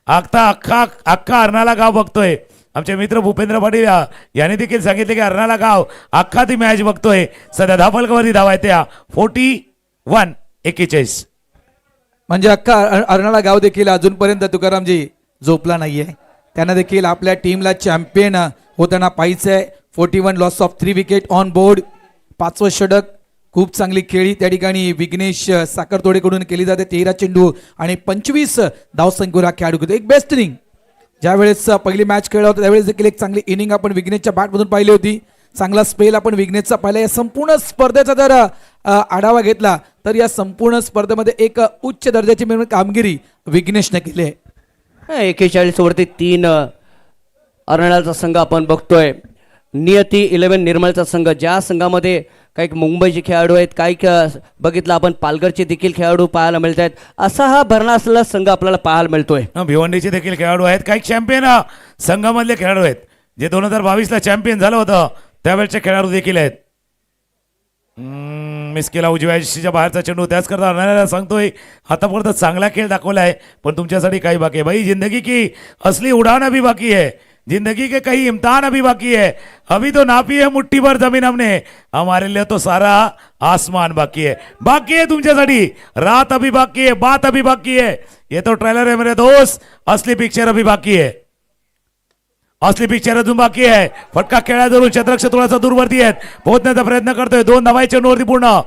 अख्खा अर्नाळा गाव बघतोय. आमचे मित्र भूपेंद्र पाटील यांनी देखील सांगितले की अर्नाळा गाव अख्खा ती मॅच बघतोय. सध्या धाफलकावरती धावा आहे त्या 41. म्हणजे अख्खा अर्नाळा गाव देखील अजूनपर्यंत तुकारामजी झोपला नाहीये. त्यांना देखील आपल्या टीमला चॅम्पियन होताना पाहिजे. 41 loss of 3 wicket on board. 5वं षटक खूप चांगली खेळी त्या ठिकाणी विघ्नेश साखरतोडेकडून केली जाते. 13 चेंडू आणि 25 धावसंख्येवर खेळाडू होते. एक बेस्ट इनिंग. ज्यावेळेस पहिली मॅच खेळला होता त्यावेळेस देखील एक चांगली इनिंग आपण विघ्नेशच्या बॅटमधून पाहिली होती. चांगला स्पेल आपण विघ्नेशचा पाहिला. या संपूर्ण स्पर्धेचा जर आढावा घेतला तर या संपूर्ण स्पर्धेमध्ये एक उच्च दर्जाची कामगिरी विघ्नेशने केली आहे. 41 वरती 3 अर्नाळाचा संघ आपण बघतोय. नियती 11 निर्मलचा संघ, ज्या संघामध्ये काही मुंबईचे खेळाडू आहेत, काही बघितलं आपण पालघरचे देखील खेळाडू पाहायला मिळत आहेत. असा हा भरणा असलेला संघ आपल्याला पाहायला मिळतोय. भिवंडीचे देखील खेळाडू आहेत, काही चॅम्पियन संघामधले खेळाडू आहेत जे 2022ला चॅम्पियन झालं होतं त्यावेळेचे खेळाडू देखील आहेत. मिस केला उजव्या यष्टीच्या बाहेरचा चेंडू. त्याच करता अर्नाळ्याला सांगतोय आतापर्यंत चांगला खेळ दाखवलाय पण तुमच्यासाठी काही बाकी आहे भाई. जिंदगी की असली उड़ान अभी बाकी है, जिंदगी के कई इम्तिहान अभी बाकी है. अभी तो नापी है मुट्ठी भर जमीन हमने, हमारे लिए तो सारा आसमान बाकी है. बाकी है तुमच्यासाठी, रात अभी बाकी है, बात अभी बाकी है. ये तो ट्रेलर है मेरे दोस्त, असली पिक्चर अभी बाकी है. असली पिक्चर अजून बाकी आहे. फटका खेळा जरूर. क्षेत्ररक्षक थोडासा दूरवरती आहेत, पोहोचण्याचा प्रयत्न करतोय. 2 धावा चेंडूवरती पूर्ण.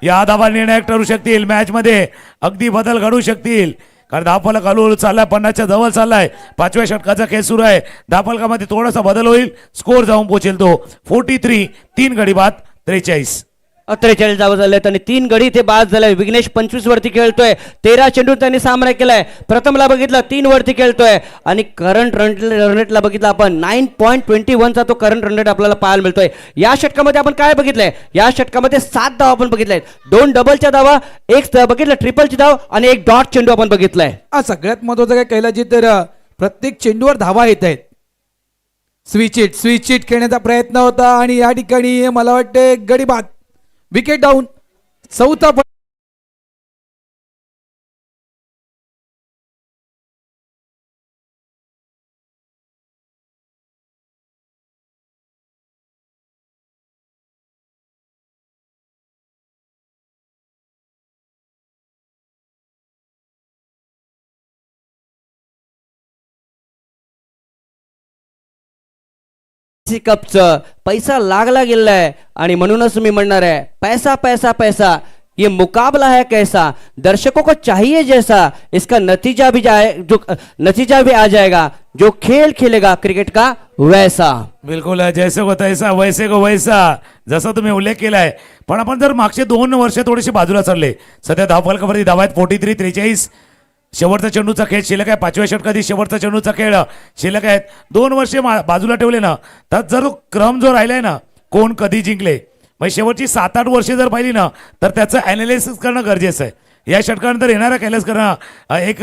या धावा निर्णायक ठरू शकतील, मॅच मध्ये अगदी बदल घडू शकतील. कारण धावफलक हळूहळू चाललाय, 50च्या जवळ चाललाय. 5व्या षटकाचा खेळ सुरू आहे. धावफलकामध्ये थोडासा बदल होईल, स्कोर जाऊन पोहोचेल तो 43. 3 गडी बाद 43. 43 धावा झाल्यात आणि 3 गडी ते बाद झाले. विघ्नेश 25 वरती खेळतोय. 13 चेंडू त्यांनी सामना केलाय. प्रथमला बघितलं 3 वरती खेळतोय आणि करंट रन रेटला बघितलं आपण 9.21चा तो करंट रन रेट आपल्याला पाहायला मिळतोय. या षटकामध्ये आपण काय बघितलंय, या षटकामध्ये 7 धावा आपण बघितल्यात. 2 डबलच्या धावा, 1 बघितलं ट्रिपलची धाव आणि 1 डॉट चेंडू आपण बघितलाय. सगळ्यात महत्वाचं काय कैलाजी तर प्रत्येक चेंडूवर धावा येत आहेत. स्विच इट खेळण्याचा प्रयत्न होता आणि या ठिकाणी मला वाटते गडी बाद. Wicket down. 4था कपचं पैसा लागला गेलाय आणि म्हणूनच मी म्हणणार आहे पैसा पैसा पैसा ये मुकाबला है कैसा, दर्शकों को चाहिए जैसा, इसका नतीजा भी जाए जो नतीजा भी आ जाएगा, जो खेल खेलेगा क्रिकेट का वैसा. बिलकुल जैसे को तैसा वैसे को वैसा, जसा तुम्ही उल्लेख केलाय. पण आपण जर मागचे 2 वर्ष थोडेसे बाजूला चालले, सध्या धावफलकावरती धावा आहेत 43-43. शेवटचा चेंडूचा खेळ शिल्लक आहे. 5व्या षटकातील शेवटचा चेंडूचा खेळ शिल्लक आहेत. 2 वर्षे बाजूला ठेवले ना, तर जर क्रम जो राहिलाय ना, कोण कधी जिंकले, मग शेवटची 7-8 वर्षे जर पाहिली ना, तर त्याचं अनालिसिस करणं गरजेचं आहे. या षटकानंतर येणारा कैलास करणं एक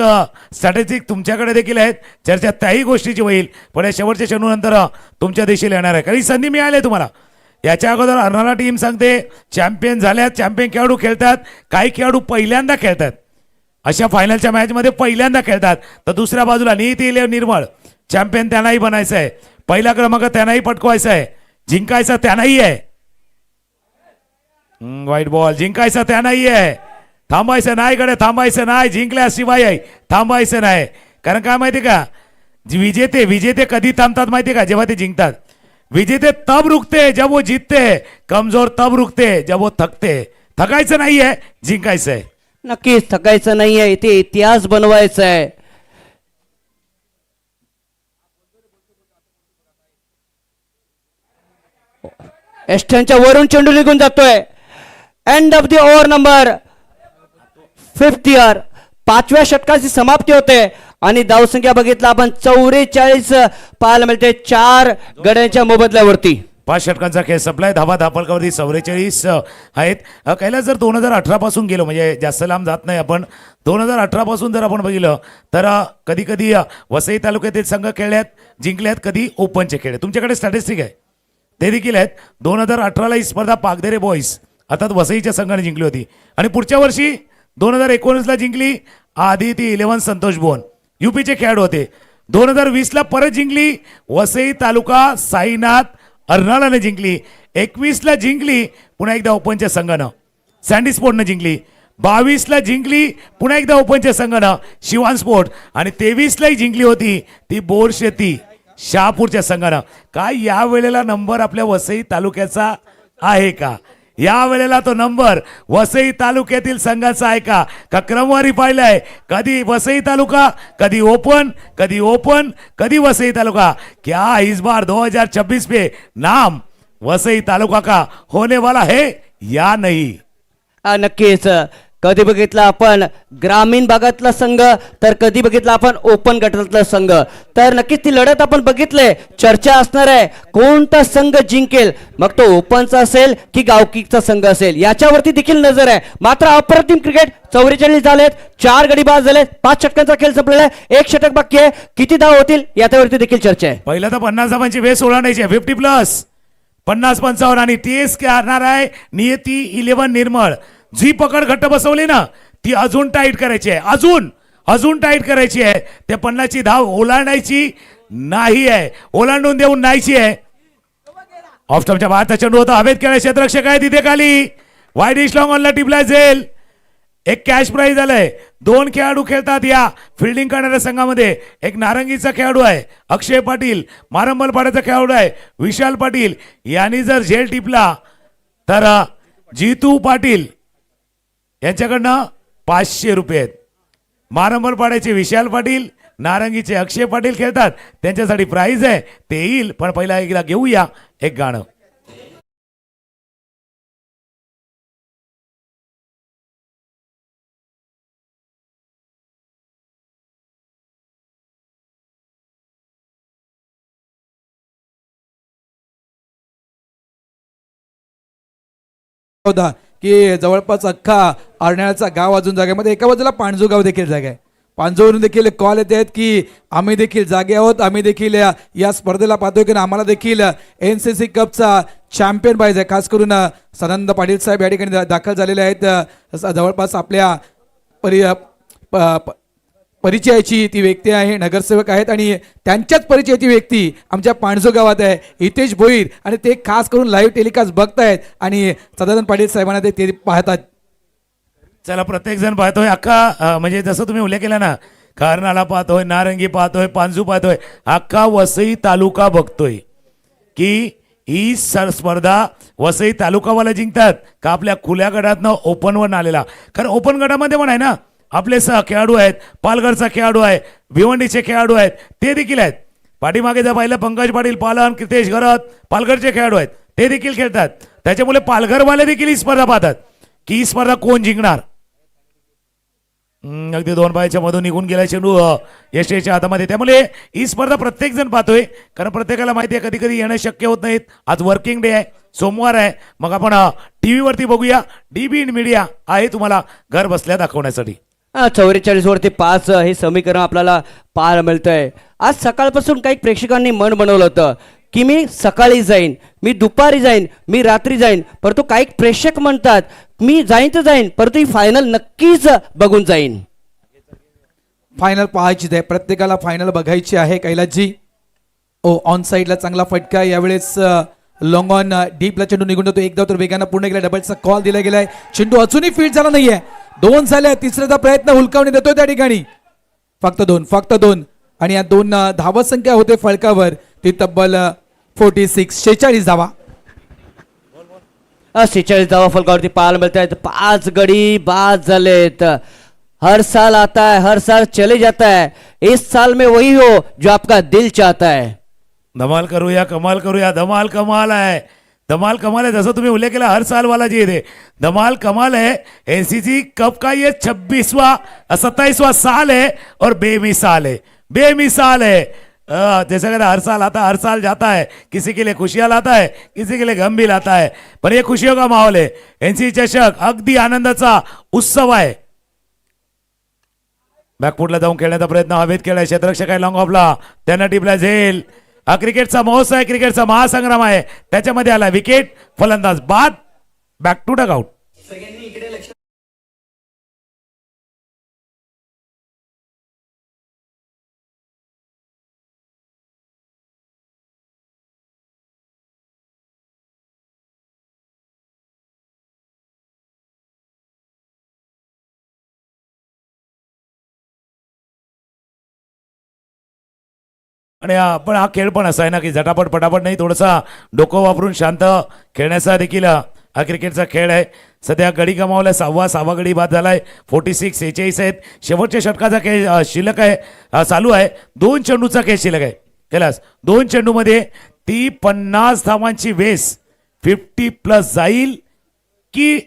स्ट्रॅटेजिक तुमच्याकडे देखील आहेत. चर्चा त्याही गोष्टीची होईल, पण या शेवटच्या चेंडूनंतर तुमच्या देशील येणार आहे. काही संधी मिळाली तुम्हाला. याच्या अगोदर अर्नाळा टीम सांगते चॅम्पियन झाल्यात, चॅम्पियन खेळाडू खेळतात. काही खेळाडू पहिल्यांदा खेळतात, अशा फायनलच्या मॅचमध्ये पहिल्यांदा खेळतात. तर दुसऱ्या बाजूला नीती निर्मळ, चॅम्पियन त्यांनाही बनायचं आहे, पहिला क्रमांक त्यांनाही पटकवायचा आहे, जिंकायचा त्यांनाही आहे. व्हाईट बॉल जिंकायचा त्यांनाही आहे. थांबायचं नाही कडे, थांबायचं नाही, जिंकल्याशिवाय थांबायचं नाही. कारण काय माहिती का, विजेते कधी थांबतात माहिती का, जेव्हा ते जिंकतात. विजेते तब रुकते जब वो जीतते, कमजोर तब रुकते जब वो थकते. थकायचं नाहीये, जिंकायचं आहे. नक्कीच थकायचं नाहीये, इथे इतिहास बनवायचा आहे. एस्टनच्या वरून चेंडू निघून जातोय. End of the over number 50. 5व्या षटकाची समाप्ती होते आणि धावसंख्या बघितला आपण 44 पाहायला मिळते 4 गड्यांच्या मोबदल्यावरती. 5 षटकांचा खेळ संपलाय. धावा धापलकावरती 44 आहेत. कैलास जर 2018 पासून गेलो, म्हणजे जास्त लांब जात नाही आपण, 2018 पासून जर आपण बघितलं तर कधी कधी वसई तालुक्यातील संघ खेळल्यात, जिंकल्यात, कधी ओपनचे खेळ. तुमच्याकडे स्टॅटिस्टिक आहे ते देखील आहेत. 2018ला ही स्पर्धा पागदेरे बॉईज अर्थात वसईच्या संघाने जिंकली होती, आणि पुढच्या वर्षी 2019ला जिंकली आदिती 11 संतोष भुवन, यूपीचे खेळाडू होते. 2020ला परत जिंकली वसई तालुका साईनाथ अर्नाळाने जिंकली. 21ला जिंकली पुन्हा एकदा ओपनच्या संघानं सँडी स्पोर्टनं जिंकली. 22ला जिंकली पुन्हा एकदा ओपनच्या संघानं शिवान स्पोर्ट, आणि 23लाही जिंकली होती ती बोरशेती शहापूरच्या संघानं. काय या वेळेला नंबर आपल्या वसई तालुक्याचा आहे का? या वेळेला तो नंबर वसई तालुक्यातील संघाचा आहे का? का क्रमवारी पाहिलाय, कधी वसई तालुका, कधी ओपन, कधी ओपन, कधी वसई तालुका. क्या इस बार 2026 पे नाम वसई तालुका का होने वाला है या नहीं? नक्कीच. कधी बघितला आपण ग्रामीण भागातला संघ, तर कधी बघितला आपण ओपन गटातला संघ. तर नक्कीच ती लढत आपण बघितले. चर्चा असणार आहे कोणता संघ जिंकेल, मग तो ओपनचा असेल की गावकीचा संघ असेल, याच्यावरती देखील नजर आहे. मात्र अप्रतिम क्रिकेट. 44 झालेत, 4 गडी बाद झालेत, 5 षटकांचा खेळ संपलेला आहे, 1 षटक बाकी आहे. किती धाव होतील याच्यावरती देखील चर्चा आहे. पहिला तर 50 धावांची वेस ओलांडायची आहे, 50+, 50-55. आणि टीएस आणणार आहे नियती 11 निर्मळ. जी पकड घट्ट बसवली ना, ती अजून टाईट करायची आहे, अजून टाईट करायची आहे. त्या 50ची धाव ओलांडायची नाही आहे, ओलांडून देऊन नाहीची आहे. ऑफ स्टंपच्या बाहेरचा चेंडू होता, हवेत खेळ, क्षेत्ररक्षक आहे तिथे खाली. वाईड इश लॉंग ऑनला टिपला जाईल. एक कॅश प्राइज आलंय. 2 खेळाडू खेळतात या फिल्डिंग करणाऱ्या संघामध्ये. एक नारंगीचा खेळाडू आहे अक्षय पाटील, मारंबलपाड्याचा खेळाडू आहे विशाल पाटील. यांनी जर झेल टिपला तर जितू पाटील यांच्याकडनं 500 रुपये आहेत. मारंबलपाड्याचे विशाल पाटील, नारंगीचे अक्षय पाटील खेळतात, त्यांच्यासाठी प्राइज आहे, ते येईल. पण पहिला एकदा घेऊया एक गाणं. होता की जवळपास अख्खा अर्नाळ्याचा गाव अजून जागेमध्ये, एका बाजूला पाणजू गाव देखील जागा आहे. पाणजूवरून देखील कॉल येत आहेत की आम्ही देखील जागे आहोत, आम्ही देखील या स्पर्धेला पाहतोय की आम्हाला देखील NCC कपचा चॅम्पियन पाहिजे. खास करून सनंद पाटील साहेब या ठिकाणी दाखल झालेले आहेत. जवळपास आपल्या परिचयाची ती व्यक्ती आहे, नगरसेवक आहेत, आणि त्यांच्याच परिचयाची व्यक्ती आमच्या पाणजो गावात आहे, हितेश भोईर, आणि ते खास करून लाईव्ह टेलिकास्ट बघतायत आणि सदानंद पाटील साहेबांना ते पाहतात. चला, प्रत्येक जण पाहतोय अख्खा, म्हणजे जसं तुम्ही उल्लेख केला ना, कर्नाला पाहतोय, नारंगी पाहतोय, पांजू पाहतोय, अख्खा वसई तालुका बघतोय. की ही स्पर्धा वसई तालुकावाला जिंकतात का आपल्या खुल्या गटातनं ओपनवर आलेला. कारण ओपन गटामध्ये पण आहे ना आपले खेळाडू आहेत, पालघरचा खेळाडू आहे, भिवंडीचे खेळाडू आहेत, ते देखील आहेत. पाठीमागे जर पाहिलं पंकज पाटील, पालन, कृतेश घरत, पालघरचे खेळाडू आहेत, ते देखील खेळतात. त्याच्यामुळे पालघरवाले देखील ही स्पर्धा पाहतात की ही स्पर्धा कोण जिंकणार. अगदी 2 पायाच्या मधून निघून गेला चेंडू यशच्या हातामध्ये. त्यामुळे ही स्पर्धा प्रत्येक जण पाहतोय कारण प्रत्येकाला माहिती आहे कधी कधी येणं शक्य होत नाहीत. आज वर्किंग डे आहे, सोमवार आहे, मग आपण टीव्ही वरती बघूया. डीबी इन मीडिया आहे तुम्हाला घर बसल्या दाखवण्यासाठी. 44 वरती 5 हे समीकरण आपल्याला पाहायला मिळतंय. आज सकाळपासून काही प्रेक्षकांनी मन बनवलं होतं की मी सकाळी जाईन, मी दुपारी जाईन, मी रात्री जाईन, परंतु काही प्रेक्षक म्हणतात मी जाईन तर जाईन परंतु ही फायनल नक्कीच बघून जाईन. फायनल पाहायची आहे, प्रत्येकाला फायनल बघायची आहे. कैलासजी ऑन साईडला चांगला फटका. यावेळेस लॉंग ऑन डीपला चेंडू निघून जातो. एकदा तर वेगानं पूर्ण गेला, डबलचा कॉल दिला गेलाय. चेंडू अजूनही फीट झाला नाहीये. 2 झाले. तिसऱ्याचा प्रयत्न हुलकावणी देतोय त्या ठिकाणी. फक्त दोन आणि या 2 धावा संख्या होते फळकावर ती तब्बल 46 धावा. 46 धावा फलकावरती पाहायला मिळत आहेत. 5 गडी बाद झालेत. हर साल आता है, हर साल चले जाता है, इस साल में वही हो जो आपका दिल चाहता है. धमाल करूया, कमाल करूया. धमाल कमाल आहे, धमाल कमाल है. जसं तुम्ही उल्लेख केला हर साल वाला जी है धमाल कमाल है. एनसीसी कप का ये 27वां साल है और बेमिसाल है, बेमिसाल है. जैसा कहता हर साल आता, हर साल जाता है. किसी के लिए खुशियां लाता है, किसी के लिए गम भी लाता है, पर ये खुशियों का माहौल है. एनसीसी चषक अगदी आनंदाचा उत्सव आहे. बॅकफुटला जाऊन खेळण्याचा प्रयत्न हवेत केलाय. क्षेत्ररक्षक आहे लॉंग ऑफला, त्यांना टिपला झेल. हा क्रिकेटचा महोत्सव आहे, क्रिकेटचा महासंग्राम आहे. त्याच्यामध्ये आला विकेट, फलंदाज बाद, बॅक टू डग आउट. आणि आपण हा खेळ पण असा आहे ना की झटापट पटापट नाही, थोडासा डोकं वापरून शांत खेळण्याचा देखील हा क्रिकेटचा खेळ आहे. सध्या गडी गमावलाय, 6वा गडी बाद झालाय. 46 आहेत. शेवटच्या षटकाचा खेळ शिल्लक आहे, चालू आहे. 2 चेंडूचा खेळ शिल्लक आहे. कैलास 2 चेंडूमध्ये ती 50 धावांची वेस 50+ जाईल की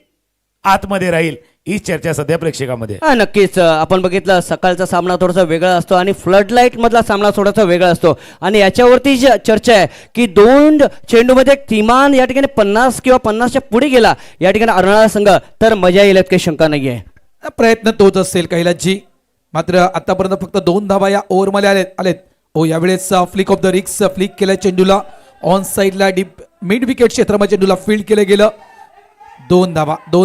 आतमध्ये राहील, ही चर्चा सध्या प्रेक्षकामध्ये. नक्कीच आपण बघितलं सकाळचा सामना थोडासा वेगळा असतो आणि फ्लड लाईट मधला सामना थोडासा वेगळा असतो आणि याच्यावरती चर्चा आहे की 2 चेंडूमध्ये किमान या ठिकाणी 50 किंवा 50च्या पुढे गेला या ठिकाणी अर्नाळा संघ तर मजा येईल काही शंका नाहीये. प्रयत्न तोच असेल कैलासजी. मात्र आतापर्यंत फक्त 2 धावा या ओव्हरमध्ये आलेत. यावेळेस फ्लिक ऑफ द रिक्स फ्लिक केलं चेंडूला. ऑन साईडला डीप मिड विकेट क्षेत्रामध्ये चेंडूला फील्ड केलं गेलं. 2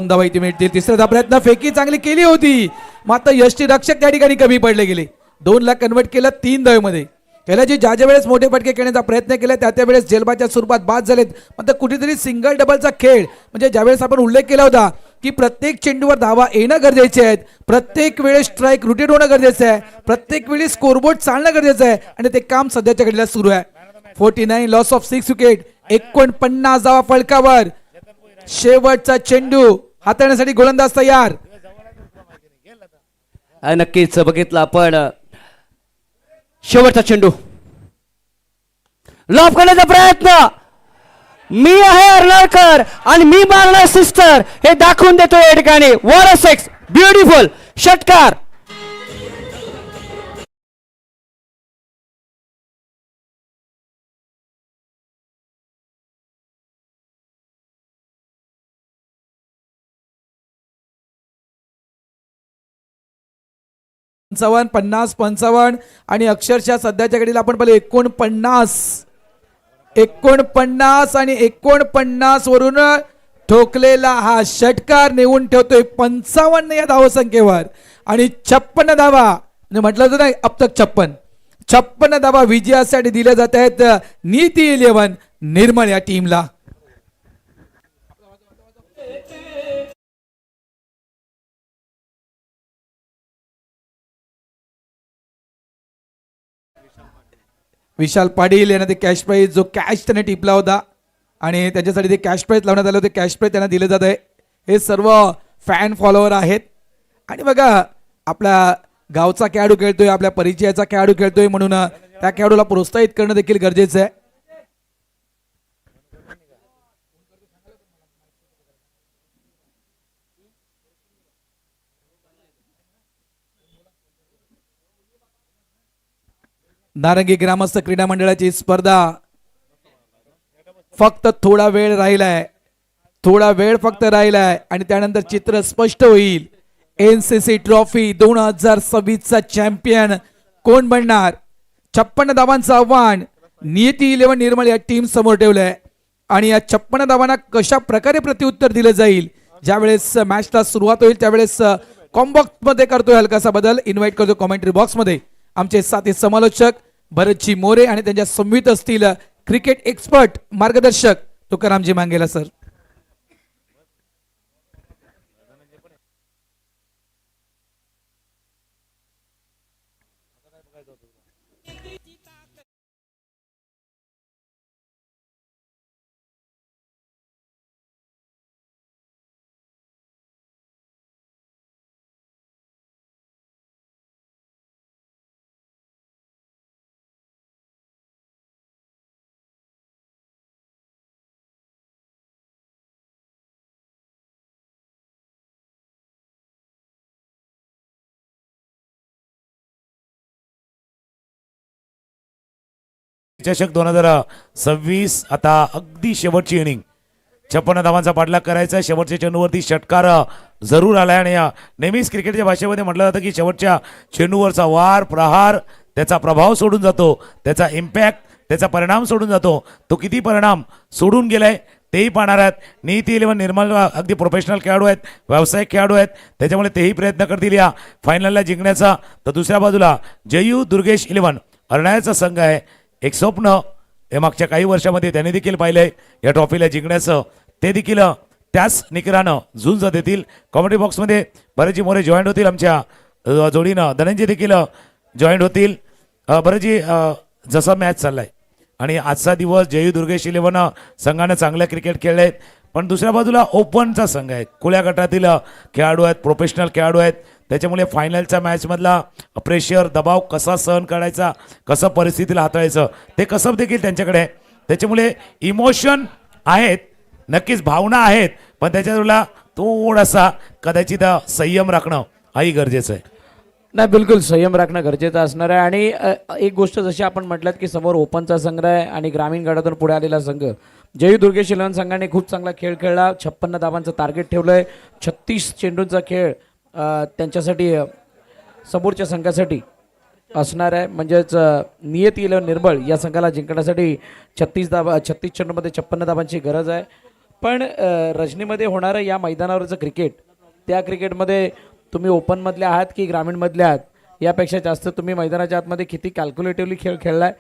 धावा इथे मिळतील. तिसऱ्या प्रयत्न फेकी चांगली केली होती, मात्र यष्टीरक्षक त्या ठिकाणी कमी पडले गेले. 2 ला कन्वर्ट केलं 3 धावेमध्ये. कैलासजी ज्या वेळेस मोठे फटके खेळण्याचा प्रयत्न केला त्या वेळेस जेलबाच्या स्वरूपात बाद झालेत. मात्र कुठेतरी सिंगल डबलचा खेळ म्हणजे ज्यावेळेस आपण उल्लेख केला होता की प्रत्येक चेंडूवर धावा येणं गरजेचे आहेत, प्रत्येक वेळेस स्ट्राईक रुटेट होणं गरजेचं आहे, प्रत्येक वेळी स्कोरबोर्ड चालणं गरजेचं आहे आणि ते काम सध्याच्या घडीला सुरू आहे. 49 लॉस ऑफ 6 विकेट. 49 धावा फलकावर. शेवटचा चेंडू हाताळण्यासाठी गोलंदाज तयार. नक्कीच बघितलं आपण शेवटचा चेंडू लॉब करण्याचा प्रयत्न. मी आहे अर्नाळकर आणि मी मारणार सिस्टर हे दाखवून देतो या ठिकाणी. वॉर अ सेक्स ब्युटिफुल षटकार. पंचावन्न 50-55 आणि अक्षरशः सध्याच्या घडीला आपण पाहिलं 49 आणि 49 वरून ठोकलेला हा षटकार नेऊन ठेवतोय 55 या धावसंख्येवर आणि 56 धावा म्हणजे म्हटलं होतं ना अब तक 56 धावा विजयासाठी दिल्या जात आहेत नीती 11 निर्मळ या टीमला. विशाल पाटील यांना ते कॅश प्राईज जो कॅश त्याने टिपला होता आणि त्याच्यासाठी ते कॅश प्राईज लावण्यात आलं होते कॅश प्राईज त्यांना दिलं जात आहे. हे सर्व फॅन फॉलोअर आहेत आणि बघा आपला गावचा खेळाडू खेळतोय आपल्या परिचयाचा खेळाडू खेळतोय म्हणून त्या खेळाडूला प्रोत्साहित करणं देखील गरजेचं आहे. नारंगी ग्रामस्थ क्रीडा मंडळाची स्पर्धा फक्त थोडा वेळ राहिलाय फक्त राहिलाय आणि त्यानंतर चित्र स्पष्ट होईल. एनसीसी ट्रॉफी 2026 चॅम्पियन कोण बनणार. 56 धावांचं आव्हान नियती 11 निर्मळ या टीम समोर ठेवलंय आणि या 56 धावांना कशा प्रकारे प्रत्युत्तर दिलं जाईल. ज्यावेळेस मॅचला सुरुवात होईल त्यावेळेस कॉम्बॉक्स मध्ये करतोय हलकासा बदल. इन्व्हाइट करतो कॉमेंट्री बॉक्स मध्ये आमचे साथी समालोचक भरतजी मोरे आणि त्यांच्या समवेत असतील क्रिकेट एक्सपर्ट मार्गदर्शक तुकारामजी मांगेला सर. चषक 2026 आता अगदी शेवटची इनिंग 56 धावांचा पाठलाग करायचा. शेवटच्या चेंडूवरती षटकार जरूर आलाय आणि नेहमीच क्रिकेटच्या भाषेमध्ये म्हटलं जातं की शेवटच्या चेंडूवरचा वार प्रहार त्याचा प्रभाव सोडून जातो, त्याचा इम्पॅक्ट त्याचा परिणाम सोडून जातो. तो किती परिणाम सोडून गेलाय तेही पाहणार आहेत. नीती 11 निर्मळ अगदी प्रोफेशनल खेळाडू आहेत, व्यावसायिक खेळाडू आहेत, त्याच्यामुळे तेही प्रयत्न करतील या फायनलला जिंकण्याचा. तर दुसऱ्या बाजूला जयू दुर्गेश 11 अरणायाचा संघ आहे. एक स्वप्न हे मागच्या काही वर्षामध्ये त्यांनी देखील पाहिलंय या ट्रॉफीला जिंकण्याचं. ते देखील त्याच निकरानं झुंज देतील. कॉमेंट्री बॉक्समध्ये भरतजी मोरे जॉईंट होतील, आमच्या जोडीनं धनंजय देखील जॉईंट होतील. भरतजी जसा मॅच चाललाय आणि आजचा दिवस जयू दुर्गेश 11 संघानं चांगलं क्रिकेट खेळले, पण दुसऱ्या बाजूला ओपनचा संघ आहे, खुल्या गटातील खेळाडू आहेत, प्रोफेशनल खेळाडू आहेत. त्याच्यामुळे फायनलच्या मॅचमधला प्रेशर दबाव कसा सहन करायचा, कसं परिस्थितीला हाताळायचं ते कसं देखील त्यांच्याकडे आहे. त्याच्यामुळे इमोशन आहेत, नक्कीच भावना आहेत, पण त्याच्यावरला थोडासा कदाचित संयम राखणं हाही गरजेचं आहे. नाही, बिलकुल संयम राखणं गरजेचं असणार आहे. आणि एक गोष्ट जशी आपण म्हटलं की समोर ओपनचा संघ आहे आणि ग्रामीण गटातून पुढे आलेला संघ जयू दुर्गेश 11 संघाने खूप चांगला खेळ खेळला. 56 धावांचं टार्गेट ठेवलंय. 36 चेंडूंचा खेळ त्यांच्यासाठी समोरच्या संघासाठी असणार आहे. म्हणजेच नियती 11 निर्मळ या संघाला जिंकण्यासाठी 36 चेंडूमध्ये 56 धावांची गरज आहे. पण रजनीमध्ये होणारं या मैदानावरचं क्रिकेट, त्या क्रिकेटमध्ये तुम्ही ओपनमधले आहात की ग्रामीणमधले आहात यापेक्षा जास्त तुम्ही मैदानाच्या आतमध्ये किती कॅल्क्युलेटिव्हली खेळ खेळलाय,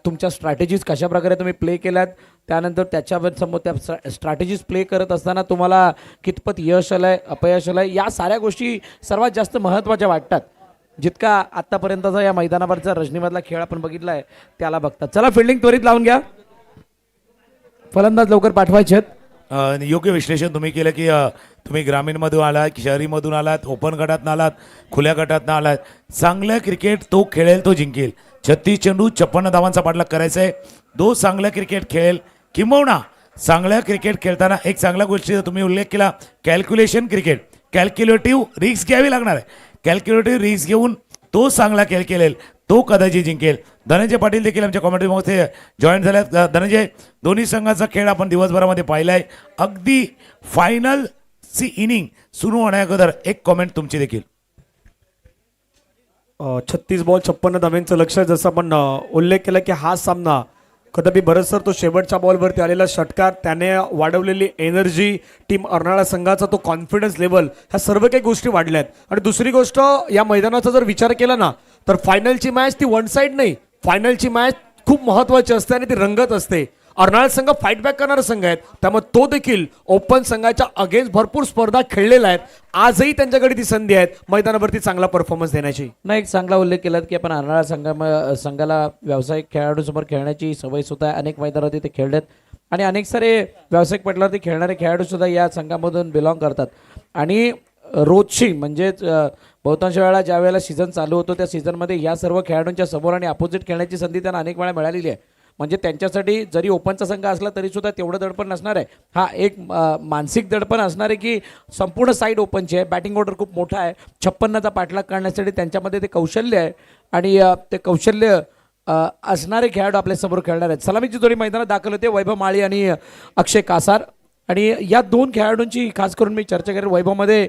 तुमच्या स्ट्रॅटेजीज कशा प्रकारे तुम्ही प्ले केल्यात, त्यानंतर त्याच्यावर समोर त्या स्ट्रॅटेजीज प्ले करत असताना तुम्हाला कितपत यश आलंय अपयश आलंय, या साऱ्या गोष्टी सर्वात जास्त महत्त्वाच्या वाटतात जितका आत्तापर्यंतचा या मैदानावरचा रजनीमधला खेळ आपण बघितला आहे त्याला बघतात. चला फिल्डिंग त्वरित लावून घ्या, फलंदाज लवकर पाठवायचे आहेत. योग्य विश्लेषण तुम्ही केलं की तुम्ही ग्रामीणमधून आलात की शहरीमधून आलात, ओपन गटातनं आलात, खुल्या गटातनं आलात. चांगलं क्रिकेट तो खेळेल तो जिंकेल. 36 चेंडू 56 धावांचा पाठलाग करायचा आहे. जो चांगलं क्रिकेट खेळेल, किंबहुना चांगलं क्रिकेट खेळताना एक चांगल्या गोष्टीचा तुम्ही उल्लेख केला, कॅल्क्युलेशन क्रिकेट, कॅल्क्युलेटिव्ह रिस्क घ्यावी लागणार आहे. कॅल्क्युलेटिव्ह रिस्क घेऊन तो चांगला खेळ खेळेल तो कदाचित जिंकेल. धनंजय पाटील देखील आमच्या कॉमेंट्री मध्ये जॉईन झाल्यात. धनंजय, दोन्ही संघाचा खेळ आपण दिवसभरामध्ये पाहिलाय. अगदी फायनलची इनिंग सुरू होण्या अगोदर एक कॉमेंट तुमची देखील. 36 बॉल 56 धावांचं लक्ष, जसं आपण उल्लेख केला की हा सामना कदापि भरत सर तो शेवटच्या बॉलवरती आलेला षटकार, त्याने वाढवलेली एनर्जी, टीम अर्नाळा संघाचा तो कॉन्फिडन्स लेवल, ह्या सर्व काही गोष्टी वाढल्यात. आणि दुसरी गोष्ट, या मैदानाचा जर विचार केला ना तर फायनलची मॅच ती वन साईड नाही, फायनलची मॅच खूप महत्वाची असते आणि ती रंगत असते. अर्नाळा संघ फाईट बॅक करणारा संघ आहेत, त्यामुळे तो देखील ओपन संघाच्या अगेन्स्ट भरपूर स्पर्धा खेळलेला आहेत. आजही त्यांच्याकडे ती संधी आहे मैदानावरती चांगला परफॉर्मन्स देण्याची. नाही, एक चांगला उल्लेख केलात की आपण अर्नाळा संघाला व्यावसायिक खेळाडूंसमोर खेळण्याची सवय सुद्धा आहे. अनेक मैदानावरती ते खेळलेत आणि अनेक सारे व्यावसायिक पटलावरती खेळणारे खेळाडू सुद्धा या संघामधून बिलॉंग करतात. आणि रोजची म्हणजेच बहुतांश वेळा ज्या वेळेला सीझन चालू होतो त्या सीझनमध्ये या सर्व खेळाडूंच्या समोर आणि अपोजिट खेळण्याची संधी त्यांना अनेक वेळा मिळालेली आहे. म्हणजे त्यांच्यासाठी जरी ओपनचा संघ असला तरी सुद्धा तेवढं दडपण नसणार आहे. हा एक मानसिक दडपण असणार आहे की संपूर्ण साईड ओपनची आहे, बॅटिंग ऑर्डर खूप मोठा आहे, 56चा पाठलाग करण्यासाठी त्यांच्यामध्ये ते कौशल्य आहे आणि ते कौशल्य असणारे खेळाडू आपल्या समोर खेळणार आहेत. सलामीची जोडी मैदानात दाखल होते वैभव माळी आणि अक्षय कासार. आणि या दोन खेळाडूंची खास करून मी चर्चा करेन. वैभवमध्ये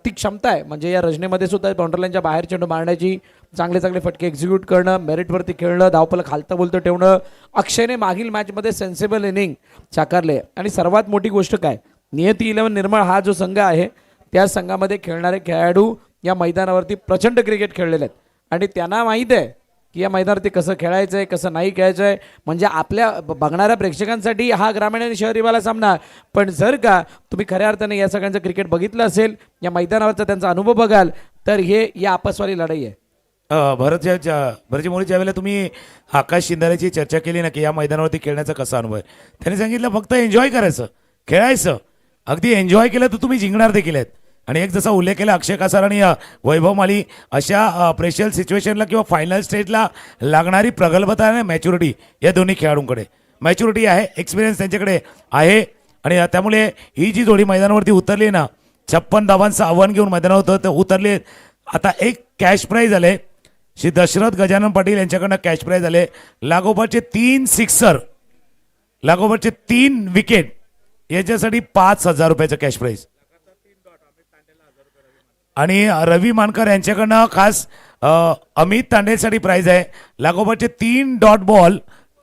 ती क्षमता आहे, म्हणजे या रजनीमध्ये सुद्धा बाउंड्रीलाईनच्या बाहेर चेंडू मारण्याची, चांगले चांगले फटके एक्झिक्यूट करणं, मेरिटवरती खेळणं, धावपलं खालतं बोलतं ठेवणं. अक्षयने मागील मॅचमध्ये सेन्सिबल इनिंग साकारले. आणि सर्वात मोठी गोष्ट काय, नियती 11 निर्मळ हा जो संघ आहे त्या संघामध्ये खेळणारे खेळाडू या मैदानावरती प्रचंड क्रिकेट खेळलेले आहेत आणि त्यांना माहीत आहे की या मैदानावरती कसं खेळायचं आहे, कसं नाही खेळायचं आहे. म्हणजे आपल्या बघणाऱ्या प्रेक्षकांसाठी हा ग्रामीण आणि शहरीवाला सामना, पण जर का तुम्ही खऱ्या अर्थाने या सगळ्यांचं क्रिकेट बघितलं असेल, या मैदानावरचा त्यांचा अनुभव बघाल, तर हे या आपसवाली लढाई आहे. भरतजी मोरे, ज्यावेळेला तुम्ही आकाश शिंदारेची चर्चा केली ना की या मैदानावरती खेळण्याचा कसा अनुभव आहे, त्यांनी सांगितलं फक्त एन्जॉय करायचं, खेळायचं. अगदी एन्जॉय केलं तर तुम्ही जिंकणार देखील आहेत. आणि एक जसा उल्लेख केला अक्षय कासार आणि वैभव माली, अशा प्रेशर सिच्युएशनला किंवा फायनल स्टेजला लागणारी प्रगल्भता आणि मॅच्युरिटी या दोन्ही खेळाडूंकडे मॅच्युरिटी आहे, एक्सपिरियन्स त्यांच्याकडे आहे. आणि त्यामुळे ही जी जोडी मैदानावरती उतरली ना, 56 धावांचं आव्हान घेऊन मैदानावर उतरले. आता एक कॅश प्राईज आले, श्री दशरथ गजानन पाटील यांच्याकडनं कॅश प्राईज आले. लागोपाठचे 3 सिक्सर, लागोपाठचे 3 विकेट, याच्यासाठी 5,000 रुपयाचं कॅश प्राईज. आणि रवी मानकर यांच्याकडनं खास अमित तांडेसाठी प्राइज आहे. लागोपाठचे 3 डॉट बॉल,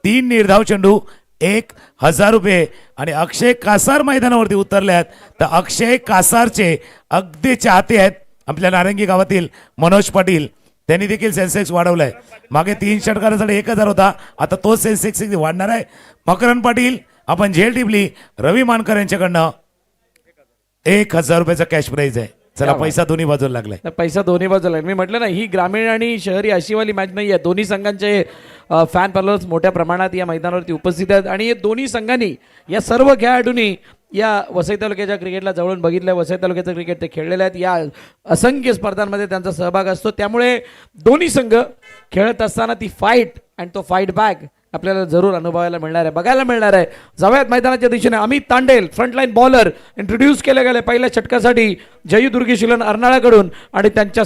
3 निर्धाव चेंडू, 1,000 रुपये. आणि अक्षय कासार मैदानावरती उतरले आहेत, तर अक्षय कासारचे अगदी चाहते आहेत आपल्या नारंगी गावातील मनोज पाटील. त्यांनी देखील सेन्सेक्स वाढवलाय. मागे 3 षटकारासाठी 1,000 होता, आता तोच सेन्सेक्स वाढणार आहे. मकरन पाटील, आपण झेल टिपली, रवी मानकर यांच्याकडनं 1,000 रुपयाचा कॅश प्राईज आहे. चला, पैसा दोन्ही बाजूला लागलाय. पैसा दोन्ही बाजूला आहे. मी म्हटलं ना, ही ग्रामीण आणि शहरी अशीवाली मॅच नाही आहे. दोन्ही संघांचे फॅन फॉलोअर्स मोठ्या प्रमाणात या मैदानावरती उपस्थित आहेत आणि दोन्ही संघांनी, या सर्व खेळाडूंनी या वसई तालुक्याच्या क्रिकेटला जवळून बघितलं. वसई तालुक्याचं क्रिकेट ते खेळलेले आहेत. या असंख्य स्पर्धांमध्ये त्यांचा सहभाग असतो. त्यामुळे दोन्ही संघ खेळत असताना ती फाईट आणि तो फाईट बॅक आपल्याला जरूर अनुभवायला मिळणार आहे, बघायला मिळणार आहे. जाऊयात मैदानाच्या दिशेने. Amit Tandel frontline bowler introduce केले गेले पहिल्या षटकासाठी जयू दुर्गेशिलन अर्नाळाकडून. आणि त्यांच्या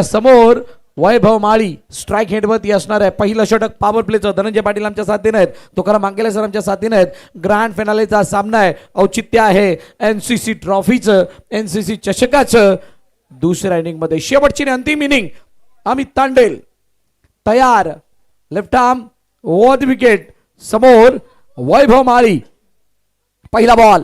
समोर वैभव माळी स्ट्राईक हेडवरती असणार आहे. पहिलं षटक पॉवर प्लेचं. धनंजय पाटील आमच्या साथीने आहेत, तुकाराम मांगेले सर आमच्या साथीने आहेत. ग्रँड फिनालेचा सामना आहे. औचित्य आहे NCC ट्रॉफीचं, NCC चषकाचं. दुसऱ्या इनिंगमध्ये शेवटची आणि अंतिम इनिंग. अमित तांडेल तयार, left arm over the wicket. समोर वैभव माळी. पहिला बॉल.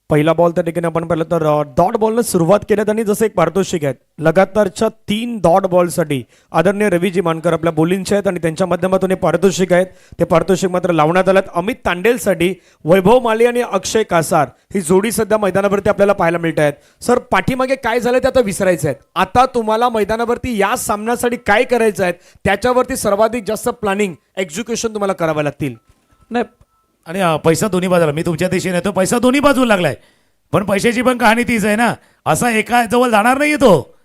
पहिला बॉल त्या ठिकाणी आपण पाहिलं तर डॉट बॉलनं सुरुवात केल्यात आणि जसं एक पारितोषिक आहेत लगातारच्या 3 डॉट बॉलसाठी आदरणीय रवीजी मानकर आपल्या बोलिंगचे आहेत आणि त्यांच्या माध्यमातून हे पारितोषिक आहेत. ते पारितोषिक मात्र लावण्यात आलं. अमित तांडेलसाठी वैभव माली आणि अक्षय कासार ही जोडी सध्या मैदानावरती आपल्याला पाहायला मिळत आहेत. सर, पाठीमागे काय झालं ते आता विसरायचं आहे. आता तुम्हाला मैदानावरती या सामन्यासाठी काय करायचं आहे त्याच्यावरती सर्वाधिक जास्त प्लॅनिंग, एक्झिक्युशन तुम्हाला करावं लागतील. नाही, आणि पैसा दोन्ही बाजूला, मी तुमच्या दिशेने येतो, पैसा दोन्ही बाजूला लागलाय. पण पैशाची पण कहाणी तीच आहे ना, असा एका जवळ जाणार नाही तो.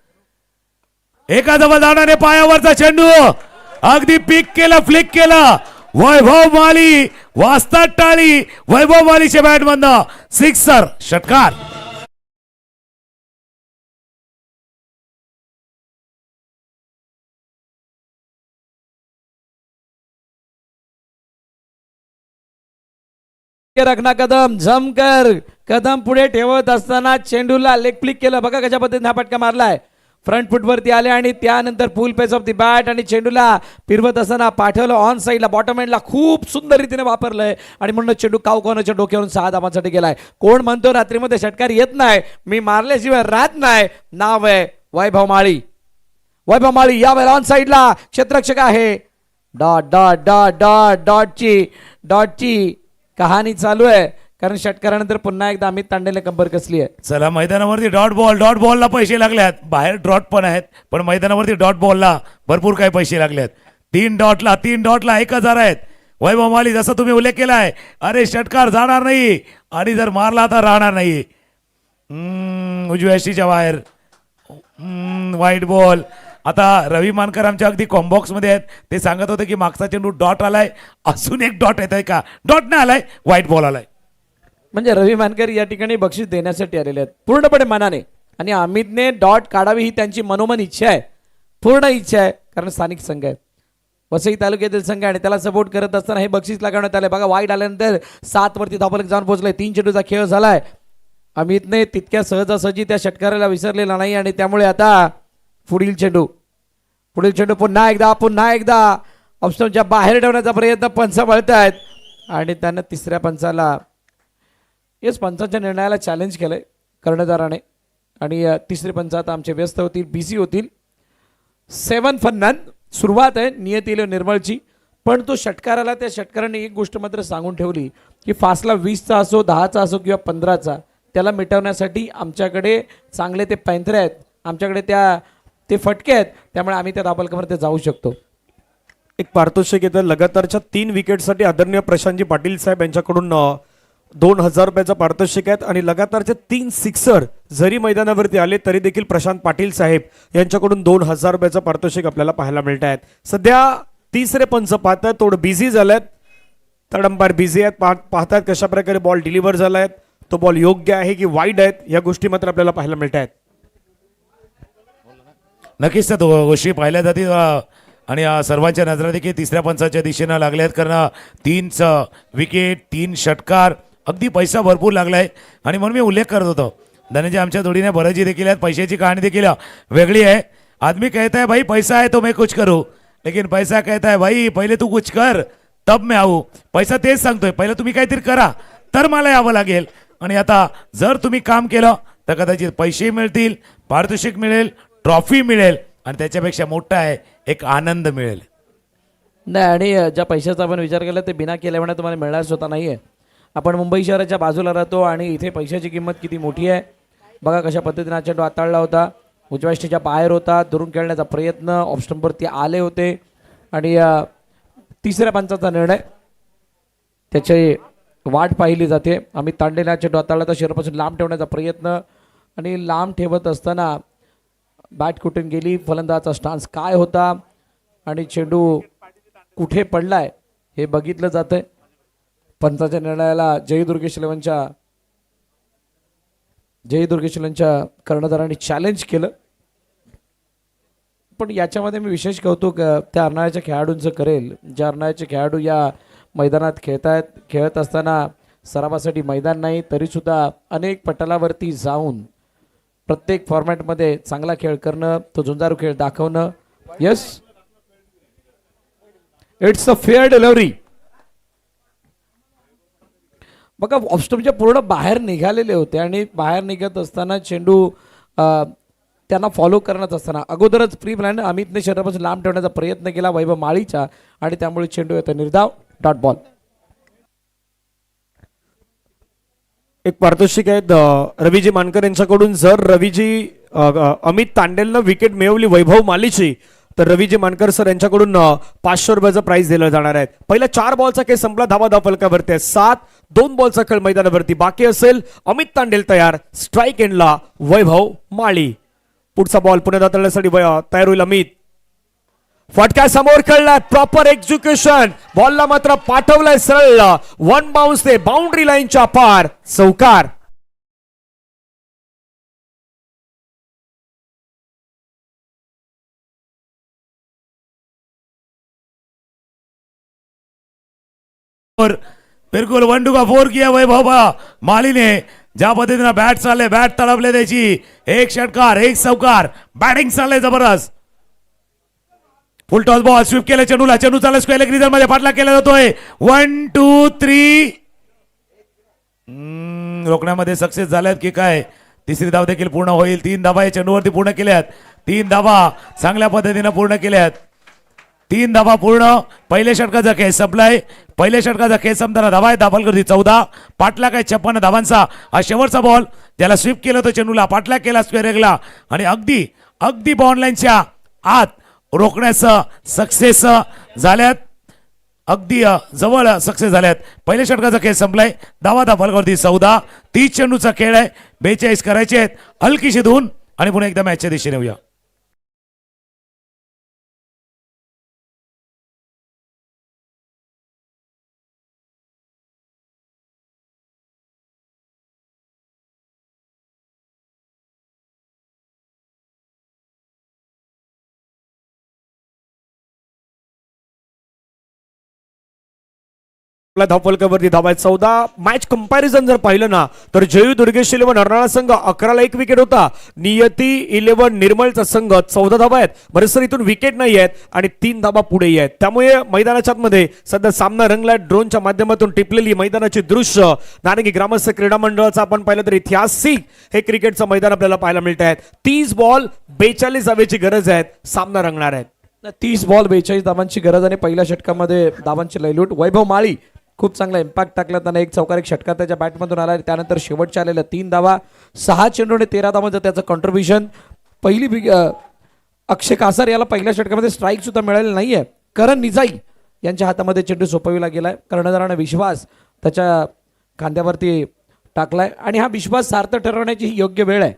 एका जवळ जाणारे पायावरचा चेंडू अगदी पिक केला, फ्लिक केला. वैभव माली वाजतात टाळी. वैभव मालीच्या बॅटमधनं सिक्सर, षटकार. रखना कदम, जमकर कदम पुढे ठेवत असताना चेंडूला लेग फ्लिक केलं. बघा कशा पद्धतीने हा फटका मारलाय. फ्रंट फुटवरती आले आणि त्यानंतर फुल पेस ऑफ दी बॅट आणि चेंडूला फिरवत असताना पाठवलं ऑन साईडला बॉटम एंडला खूप सुंदर रीतीने वापरलंय आणि म्हणून चेंडू कावकोनाच्या डोक्यावरून 6 धावांसाठी गेलाय. कोण म्हणतो रात्रीमध्ये षटकार येत नाही, मी मारल्याशिवाय राहत नाही. नाव आहे वैभव माळी. वैभव माळी यावेळेला ऑन साईडला क्षेत्ररक्षक आहे. डॉट डॉट डॉट डॉट डॉटची कहाणी चालू आहे, कारण षटकारानंतर पुन्हा एकदा अमित तांडेने कंबर कसली आहे. चला मैदानावरती डॉट बॉलला पैसे लागल्यात. बाहेर डॉट पण आहेत, पण मैदानावरती डॉट बॉलला भरपूर काही पैसे लागलेत. 3 डॉटला 1,000 आहेत. वैभव माली जसं तुम्ही उल्लेख केलाय, अरे षटकार जाणार नाही आणि जर मारला तर राहणार नाही. उजव्या यष्टीच्या बाहेर वाईट बॉल. आता रवी मानकर आमच्या अगदी कॉम्बॉक्स मध्ये आहेत. ते सांगत होते की मागचा चेंडू डॉट आलाय, अजून एक डॉट येत आहे का, डॉट नाही आलाय, व्हाईट बॉल आलाय. म्हणजे रवी मानकर या ठिकाणी बक्षीस देण्यासाठी आलेले आहेत पूर्णपणे मनाने, आणि अमितने डॉट काढावी ही त्यांची मनोमन इच्छा आहे, पूर्ण इच्छा आहे, कारण स्थानिक संघ आहे, वसई तालुक्यातील संघ आणि त्याला सपोर्ट करत असताना हे बक्षीस लागवण्यात आले. बघा वाईट आल्यानंतर 7 वरती धावफलक जाऊन पोहोचले. 3 चेंडूचा खेळ झालाय. अमितने तितक्या सहजासहजी त्या षटकाराला विसरलेला नाही आणि त्यामुळे आता पुढील चेंडू पुन्हा एकदा ऑप्शनच्या बाहेर ठेवण्याचा प्रयत्न पंच वळतायत आणि त्यानं तिसऱ्या पंचाला पंचाच्या निर्णयाला चॅलेंज केलंय कर्णधाराने. आणि तिसरे पंच आता आमचे व्यस्त होतील, बिझी होतील. 7 for none सुरुवात आहे नियतीला निर्मळची, पण तो षटकाराला त्या षटकाराने एक गोष्ट मात्र सांगून ठेवली की फासला 20चा असो, 10चा असो किंवा 15चा, त्याला मिटवण्यासाठी आमच्याकडे चांगले ते पैंतरे आहेत, आमच्याकडे ते फटके आहेत, त्यामुळे आम्ही त्या धावफलकावर जाऊ शकतो. एक पारितोषिक येतं लगातारच्या 3 विकेटसाठी आदरणीय प्रशांतजी पाटील साहेब यांच्याकडून 2,000 रुपयाचं पारितोषिक आहेत आणि लगातारचे 3 सिक्सर जरी मैदानावरती आले तरी देखील प्रशांत पाटील साहेब यांच्याकडून 2,000 रुपयाचं पारितोषिक आपल्याला पाहायला मिळत आहेत. सध्या तिसरे पंच पाहतात थोडं बिझी झालेत, थर्ड अंपायर बिझी आहेत, पाहतात कशा प्रकारे बॉल डिलिव्हर झालाय, तो बॉल योग्य आहे की वाईड आहेत, या गोष्टी मात्र आपल्याला पाहायला मिळत आहेत. नक्कीच त्या गोष्टी पाहिल्या जातील आणि सर्वांच्या नजरा देखील तिसऱ्या पंचाच्या दिशेनं लागल्यात, कारण 3 विकेट 3 षटकार, अगदी पैसा भरपूर लागलाय. आणि म्हणून मी उल्लेख करत होतो, धनंजय आमच्या जोडीने बरंचशी देखील आहेत. पैशाची कहाणी देखील वेगळी आहे. आदमी कहता है भाई पैसा है तो मैं कुछ करूं, लेकिन पैसा कहता है भाई पहिले तू कुछ कर तब मैं आऊ. पैसा तेच सांगतोय, पहिलं तुम्ही काहीतरी करा तर मला यावं लागेल. आणि आता जर तुम्ही काम केलं तर कदाचित पैसे मिळतील, पारितोषिक मिळेल, ट्रॉफी मिळेल आणि त्याच्यापेक्षा मोठा आहे एक आनंद मिळेल. नाही, आणि ज्या पैशाचा आपण विचार केला ते बिना केल्यामुळे तुम्हाला मिळायच होता नाहीये. आपण मुंबई शहराच्या बाजूला राहतो आणि इथे पैशाची किंमत किती मोठी आहे बघा. कशा पद्धतीने हा चेंडू हाताळला होता, उजव्या यष्टीच्या बाहेर होता, दुरून खेळण्याचा प्रयत्न, ऑफस्टंपवरती आले होते आणि तिसऱ्या पंचाचा निर्णय त्याची वाट पाहिली जाते. अमित तांडेला चेंडू हाताळला तर शरीरापासून लांब ठेवण्याचा प्रयत्न, आणि लांब ठेवत असताना बॅट कुठून गेली, फलंदाजाचा स्टान्स काय होता आणि चेंडू कुठे पडलाय हे बघितलं जातंय. पंचाच्या निर्णयाला जय दुर्गेश इलेव्हनच्या कर्णधारांनी चॅलेंज केलं, पण याच्यामध्ये मी विशेष कौतुक त्या अर्नाळ्याच्या खेळाडूंचं करेल. ज्या अर्नाळ्याचे खेळाडू या मैदानात खेळत असताना सरावासाठी मैदान नाही तरीसुद्धा अनेक पटलावरती जाऊन प्रत्येक फॉर्मॅटमध्ये चांगला खेळ करणं, तो झुंजारू खेळ दाखवणं. Yes, it's a fair delivery. बघा ऑफस्टमच्या पूर्ण बाहेर निघालेले होते आणि बाहेर निघत असताना चेंडू त्यांना फॉलो करण्यात असताना अगोदरच प्री प्लॅन अमितने शरीरापासून लांब ठेवण्याचा प्रयत्न केला वैभव माळीचा आणि त्यामुळे चेंडू येतो निर्धाव, डॉट बॉल. एक पारितोषिक आहेत रवीजी मानकर यांच्याकडून. जर रवीजी अमित तांडेलनं विकेट मिळवली वैभव मालीची तर रवीजी मानकर सर यांच्याकडून 500 रुपयाचं प्राइस दिलं जाणार आहे. पहिला 4 बॉलचा खेळ संपला, धावा फलकावरती आहे 7. 2 बॉलचा खेळ मैदानावरती बाकी असेल. अमित तांडेल तयार, स्ट्राईक एंडला वैभव माळी. पुढचा बॉल पुन्हा हाताळण्यासाठी तयार होईल अमित. फटका समोर खेळला, प्रॉपर एक्झिक्युशन, बॉलला मात्र पाठवलाय सरळ 1 बाउन्स ते बाउंड्री लाईनच्या पार, चौकार. बिल्कुल 1 का 4 किया वैभव माली ने. ज्या पद्धतीनं बॅट चालले, बॅट तडपले त्याची, एक षटकार एक चौकार, बॅटिंग चाललंय जबरदस्त. फुल टॉस बॉल स्वीप केलं चेंडूला, चेंडू चालला स्क्वेअर लेग मध्ये, पाठलाग केला जातोय. 1 2 3 रोखण्यामध्ये सक्सेस झाल्यात की काय? तिसरी धाव देखील पूर्ण होईल. 3 धावा या चेंडूवरती पूर्ण केल्यात. 3 धावा चांगल्या पद्धतीने पूर्ण केल्यात. 3 धावा पूर्ण. पहिल्या षटकाचा खेळ संपलाय. पहिल्या षटकाचा खेळ संपताना धावा आहे दाभोलकरची 14, पाठलाग आहे 56 धावांचा. हा शेवटचा बॉल ज्याला स्वीप केलं होतं चेंडूला, पाठलाग केला स्क्वेअर लेगला आणि अगदी अगदी बॉन्डलाईनच्या आत रोखण्याचं सक्सेस झाल्यात. अगदी जवळ सक्सेस झाल्यात. पहिल्या षटकाचा खेळ संपलाय. धावा दाभोलकरची 14. 30 चेंडूचा खेळ आहे. 42 करायचे आहेत. हलकीशी धुवून आणि पुन्हा एकदा मॅचच्या दिशेने येऊया. आपल्या धावफलकावरती धावा आहेत 14. मॅच कंपॅरिझन जर पाहिलं ना तर जयू दुर्गेश 11 अर्नाळा संघ 11ला 1 विकेट होता. नियती 11 निर्मलचा संघ 14 धावा आहेत. बरं सर इथून विकेट नाही आहेत आणि 3 धावा पुढेही आहेत. त्यामुळे मैदानाच्या आतमध्ये सध्या सामना रंगलाय. ड्रोनच्या माध्यमातून टिपलेली मैदानाची दृश्य नारंगी ग्रामस्थ क्रीडा मंडळाचा आपण पाहिलं तर ऐतिहासिक हे क्रिकेटचं मैदान आपल्याला पाहायला मिळत आहे. 30 बॉल 42 धावेची गरज आहे. सामना रंगणार आहे. 30 बॉल 42 धावांची गरज आणि पहिल्या षटकामध्ये धावांची लयलूट. वैभव माळी खूप चांगला इम्पॅक्ट टाकला. त्यांना एक चौकार एक षटकार त्याच्या बॅटमधून आला. त्यानंतर शेवटच्या आलेल्या 3 धावा, 6 चेंडू आणि 13 धावांचं त्याचं कॉन्ट्रीब्युशन. अक्षय कासार याला पहिल्या षटकामध्ये स्ट्राईक सुद्धा मिळालेला नाहीये. करण निजाई यांच्या हातामध्ये चेंडू सोपविला गेलाय. कर्णधाराने विश्वास त्याच्या खांद्यावरती टाकलाय आणि हा विश्वास सार्थ ठरवण्याची ही योग्य वेळ आहे.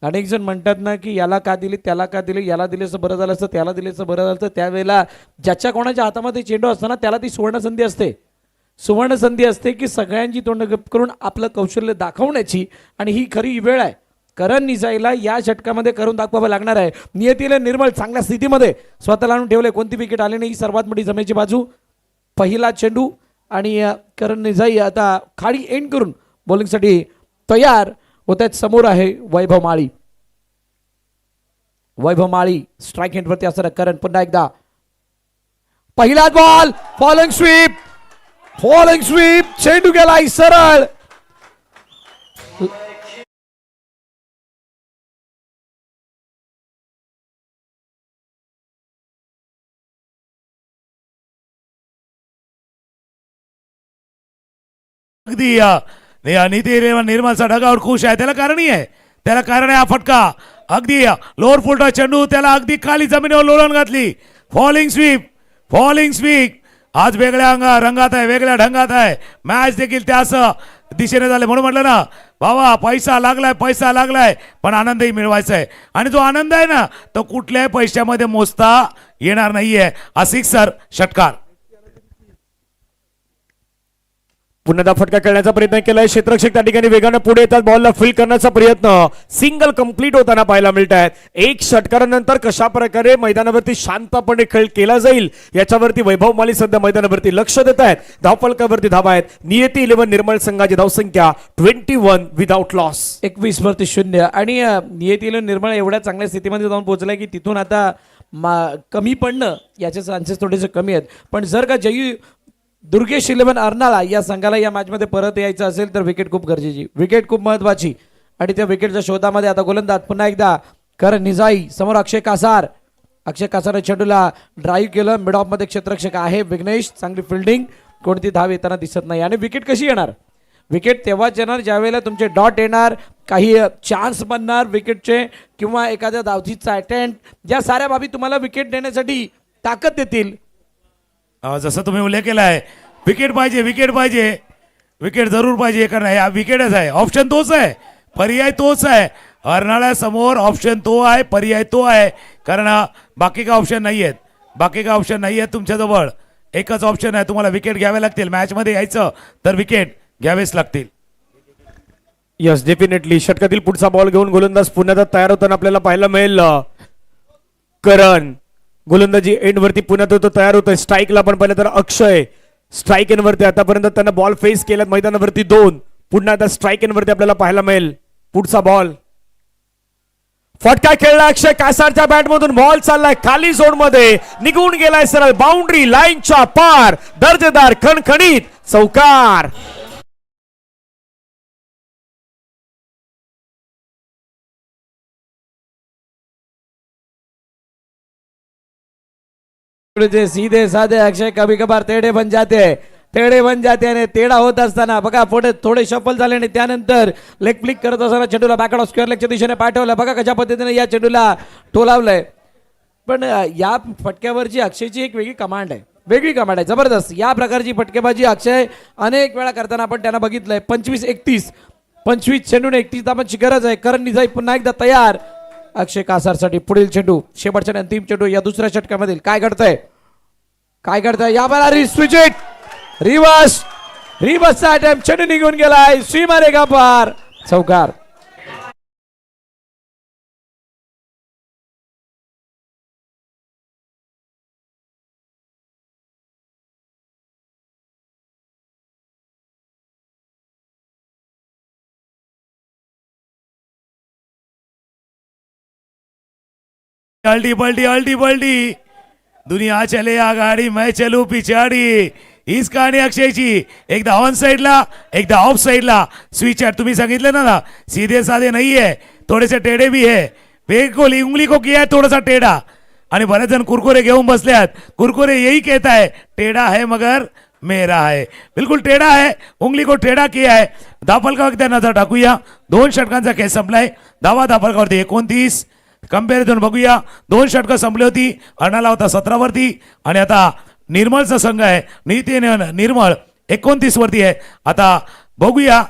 अनेक जण म्हणतात ना की याला का दिली, त्याला का दिली, याला दिले असं बरं झालं असतं, त्याला दिले असं बरं झालं असतं. त्यावेळेला ज्याच्या कोणाच्या हातामध्ये चेंडू असताना त्याला ती सुवर्णसंधी असते. सुवर्ण संधी असते की सगळ्यांची तोंड गप करून आपलं कौशल्य दाखवण्याची आणि ही खरी वेळ आहे. करण निजाईला या षटकामध्ये करून दाखवावं लागणार आहे. नियतीला निर्मळ चांगल्या स्थितीमध्ये स्वतःला आणून ठेवले. कोणती विकेट आली नाही, सर्वात मोठी जमेची बाजू. पहिला चेंडू आणि करण निजाई आता खाडी एंड करून बॉलिंगसाठी तयार होत आहेत. समोर आहे वैभव माळी. वैभव माळी स्ट्राईक एंडवरती असणार. करण पुन्हा एकदा पहिला ball, following sweep, following sweep, चेंडू गेलाय सरळ. अगदी नीती निर्मलचा ढगावर खुश आहे. त्याला कारणही आहे. त्याला कारण आहे हा फटका. अगदी लोअर फुलटा चेंडू त्याला अगदी खाली जमिनीवर लोळण घातली. फॉलिंग स्वीप, फॉलिंग स्वीप आज वेगळ्या रंगात आहे, वेगळ्या ढंगात आहे. मॅच देखील त्याच दिशेने झाले. म्हणून म्हटलं ना बाबा पैसा लागलाय, पैसा लागलाय पण आनंदही मिळवायचा आहे. आणि जो आनंद आहे ना तो कुठल्याही पैशामध्ये मोजता येणार नाहीये. हा सिक्सर षटकार. पुन्हा फटका खेळण्याचा प्रयत्न केलाय. क्षेत्ररक्षक त्या ठिकाणी वेगाने पुढे येतात. बॉलला फील्ड करण्याचा प्रयत्न सिंगल कंप्लीट होताना पाहायला मिळत आहेत. एक षटकारानंतर कशा प्रकारे मैदानावरती शांतपणे खेळ केला जाईल याच्यावरती वैभव माली सध्या मैदानावरती लक्ष देत आहेत. धावफलकावरती धावा आहेत. नियती 11 निर्मळ संघाची धावसंख्या 21 विदाउट लॉस, 21-0. आणि नियतीला निर्मळ एवढ्या चांगल्या स्थितीमध्ये जाऊन पोहोचलाय की तिथून आता कमी पडणं याचे चान्सेस थोडेसे कमी आहेत. पण जर का जयू दुर्गेश 11 अर्नाळा या संघाला या मॅचमध्ये परत यायचं असेल तर विकेट खूप गरजेची, विकेट खूप महत्वाची. आणि त्या विकेटच्या शोधामध्ये आता गोलंदाज पुन्हा एकदा करण निजाई. समोर अक्षय कासार. अक्षय कासार चेंडूला ड्राईव्ह केलं. मिड ऑफ मध्ये क्षेत्ररक्षक आहे विघ्नेश. चांगली फिल्डिंग. कोणती धाव येताना दिसत नाही. आणि विकेट कशी येणार? विकेट तेव्हाच येणार ज्यावेळेला तुमचे डॉट येणार, काही चान्स बनणार विकेटचे किंवा एखाद्या धावचीचा अटेम्प्ट, ज्या साऱ्या बाबी तुम्हाला विकेट देण्यासाठी ताकद देतील. जसं तुम्ही उल्लेख केलाय विकेट पाहिजे, विकेट पाहिजे, विकेट जरूर पाहिजे. कारण हा विकेटच आहे. ऑप्शन तोच आहे, पर्याय तोच आहे. अर्नाळ्या समोर ऑप्शन तो आहे, पर्याय तो आहे. कारण बाकी काय ऑप्शन नाही आहेत, बाकी काय ऑप्शन नाही आहेत तुमच्याजवळ. एकच ऑप्शन आहे, तुम्हाला विकेट घ्यावे लागतील. मॅचमध्ये यायचं तर विकेट घ्यावेच लागतील. Yes definitely. षटकातील पुढचा बॉल घेऊन गोलंदाज पुन्हा तयार होताना आपल्याला पाहायला मिळेल. करण गोलंदाजी एंड वरती पुन्हा तो तयार होतोय. स्ट्राईकला पण पाहिलं तर अक्षय स्ट्राईक एंड वरती. आतापर्यंत त्यांना बॉल फेस केल्यात मैदानावरती 2. पुन्हा एकदा स्ट्राईक एंड वरती आपल्याला पाहायला मिळेल पुढचा बॉल. फटका खेळला अक्षय कासारच्या बॅट मधून, बॉल चाललाय खाली झोन मध्ये, निघून गेलाय सरळ बाउंड्री लाईनच्या पार, दर्जेदार खणखणीत चौकार. सीधे साधे अक्षय कभी कभार तेढे बन जाते हैं, तेढे बन जाते आणि तेढा होत असताना बघा पुढे थोडे शफल झाले आणि त्यानंतर लेग फ्लिक करत असताना चेंडूला बॅकआउट स्क्वेअर लेगच्या दिशेने पाठवलं. बघा कशा पद्धतीने या चेंडूला टोलावलंय. पण या फटक्यावरची अक्षयची एक वेगळी कमांड आहे, वेगळी कमांड आहे, जबरदस्त. या प्रकारची फटकेबाजी अक्षय अनेक वेळा करताना आपण त्यांना बघितलंय. 25-31 चेंडूने 31 धावांची गरज आहे. करण निजाई पुन्हा एकदा तयार अक्षय कासारसाठी. पुढील चेंडू, शेवटच्या अंतिम चेंडू या दुसऱ्या षटकामधील. काय घडतंय, काय घडतंय या बाला स्विच इट, रिवर्सचा अटेम्प्ट, चेंडू निघून गेलाय सीमा रेखा पार, चौकार. अल्टी पल्टी दुनिया चले आघाडी, मैं चलू पिछाडी. हीच कहाणी अक्षयची. एकदा ऑन साइडला, एकदा ऑफ साइडला स्विच आहे. तुम्ही सांगितलं ना, सीधे साधे नहीं है, थोड़े से टेढ़े भी है. बिल्कुल उंगली को किया है थोड़ा सा टेढ़ा. आणि बरेच जण कुरकुरे घेऊन बसले आहेत. कुरकुरे यही कहता है टेढ़ा है मगर मेरा है. बिल्कुल टेढ़ा है, उंगली को टेढ़ा किया है. धापलकावर नजर टाकूया. 2 षटकांचा खेळ संपलाय. धावा धापलकावरती 29. कंपॅरिझन बघूया. 2 षटकं संपली होती. अर्णाला होता 17 वरती आणि आता निर्मळचा संघ आहे, निर्मळ 29 वरती आहे. आता बघूया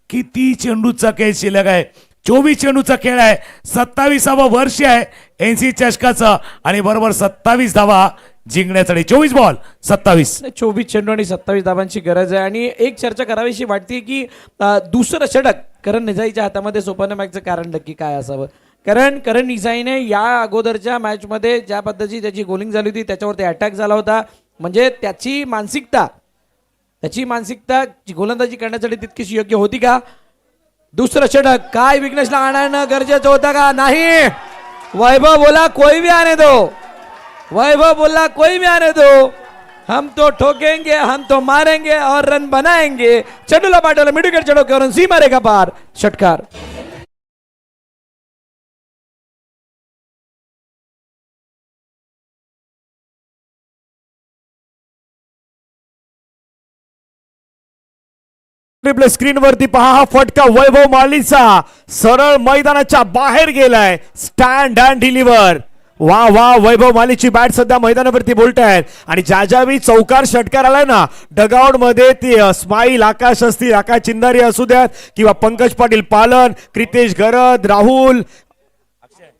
किती चेंडूचा खेळ शिल्लक आहे. 24 चेंडूचा खेळ आहे. 27वा वर्ष आहे NC चषकाचं आणि बरोबर 27 धावा जिंकण्यासाठी. 24 बॉल 27. 24 चेंडू आणि 27 धावांची गरज आहे. आणि एक चर्चा करावीशी वाटते की दुसरं षटक करण निजाईच्या हातामध्ये सोपवण्यामागचं कारण नक्की काय असावं. करण निजाईने या अगोदरच्या मॅचमध्ये ज्या पद्धतीची त्याची गोलिंग झाली होती त्याच्यावरती अटॅक झाला होता. म्हणजे त्याची मानसिकता गोलंदाजी करण्यासाठी तितकीशी योग्य होती का. दुसरं षटक काय विघ्नेशला आणणं गरजेचं होतं का नाही. वैभव बोला कोई भी आने दो, वैभव बोला कोई भी आने दो, हम तो ठोकेंगे, हम तो मारेंगे और रन बनाएंगे. चेंडूला पाठवलं मिडविकेट चेंडू करून सीमा रेखा पार, षटकार. स्क्रीन वरती पहा हा फटका वैभव मालीचा सरळ मैदानाच्या बाहेर गेलाय. Stand and deliver. वा वा, वैभव मालीची बॅट सध्या मैदानावरती बोलत आहेत आणि ज्यावेळी चौकार षटकार आलाय ना, डगआउट मध्ये ती स्माईल आकाश असतील, आकाश चिंदारी असू द्यात किंवा पंकज पाटील पालन, क्रितेश गरद, राहुल,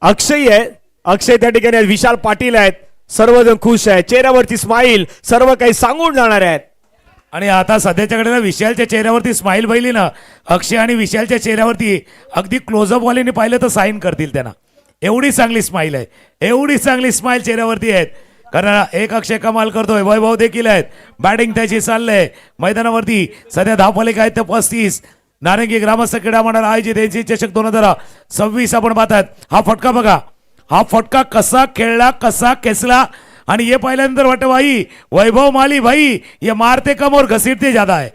अक्षय आहे. अक्षय त्या ठिकाणी आहेत, विशाल पाटील आहेत. सर्वजण खुश आहे, चेहऱ्यावरती स्माईल, सर्व काही सांगून जाणार आहेत. आणि आता सध्याच्याकडे ना विशालच्या चेहऱ्यावरती स्माईल बघितली ना, अक्षय आणि विशालच्या चेहऱ्यावरती अगदी क्लोजअप वाल्याने पाहिलं तर साईन करतील त्यांना. एवढी चांगली स्माईल आहे, एवढी चांगली स्माईल चेहऱ्यावरती आहेत. कारण एक अक्षय कमाल करतोय, वैभव देखील आहेत. बॅटिंग त्याची चाललंय मैदानावरती. सध्या धावफलक आहेत ते 35. नारंगी ग्रामस्थ क्रीडा मंडळ आयोजित NC चषक 2026 आपण पाहतात. हा फटका बघा, हा फटका कसा खेळला, कसा खेचला. आणि हे पाहिल्यानंतर वाटतं भाई वैभव माली भाई ये मारते कम और घसीटते ज्यादा है,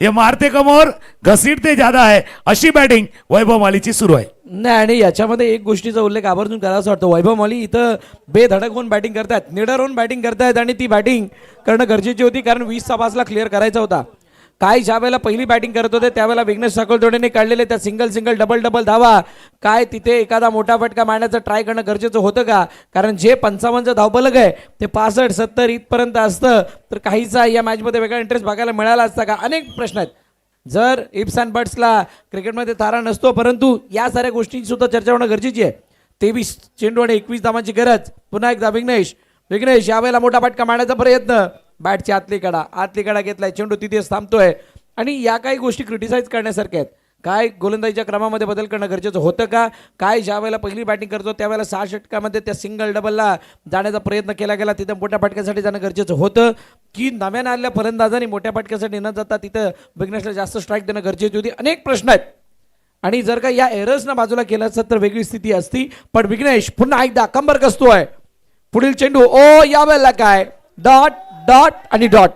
ये मारते कम और घसीटते ज्यादा है. अशी बॅटिंग वैभव मालीची सुरू आहे. नाही, आणि याच्यामध्ये एक गोष्टीचा उल्लेख आवर्जून करायचा वाटतो. वैभव माली इथं बेधडक होऊन बॅटिंग करतायत, निडर होऊन बॅटिंग करतायत आणि ती बॅटिंग करणं गरजेची होती. कारण 20चा पासला क्लिअर करायचा होता. काय ज्या वेळेला पहिली बॅटिंग करत होते त्यावेळेला विघ्नेश साकोलतोडेने काढलेले त्या सिंगल डबल धावा, काय तिथे एखादा मोठा फटका मारण्याचा ट्राय करणं गरजेचं होतं का. कारण जे 55चं धावफलक आहे ते 65-70 इथपर्यंत असतं तर काहीचा या मॅचमध्ये वेगळा इंटरेस्ट बघायला मिळाला असता का. अनेक प्रश्न आहेत. जर इप्स अँड बट्सला क्रिकेटमध्ये तारा नसतो, परंतु या साऱ्या गोष्टींची सुद्धा चर्चा होणं गरजेची आहे. 23 चेंडू आणि 21 धावांची गरज. पुन्हा एकदा विघ्नेश यावेळेला मोठा फटका मारण्याचा प्रयत्न. बॅटची आतली कडा घेतलाय, चेंडू तिथेच थांबतोय. आणि या काही गोष्टी क्रिटिसाइज करण्यासारख्या आहेत. काय गोलंदाजीच्या क्रमामध्ये बदल करणं गरजेचं होतं का? काय ज्या वेळेला पहिली बॅटिंग करतो त्यावेळेला 6 षटकामध्ये त्या सिंगल डबलला जाण्याचा प्रयत्न केला गेला, तिथं मोठ्या फटक्यासाठी जाणं गरजेचं होतं की नव्यानं आलेल्या फलंदाजांनी मोठ्या फटक्यासाठी न जाता तिथं विघ्नेशला जास्त स्ट्राईक देणं गरजेची होती. अनेक प्रश्न आहेत आणि जर का या एरर्सना बाजूला केलं असतं तर वेगळी स्थिती असती. पण विघ्नेश पुन्हा एकदा कंबर कसतोय. पुढील चेंडू या वेळेला काय डॉट डॉट आणि डॉट.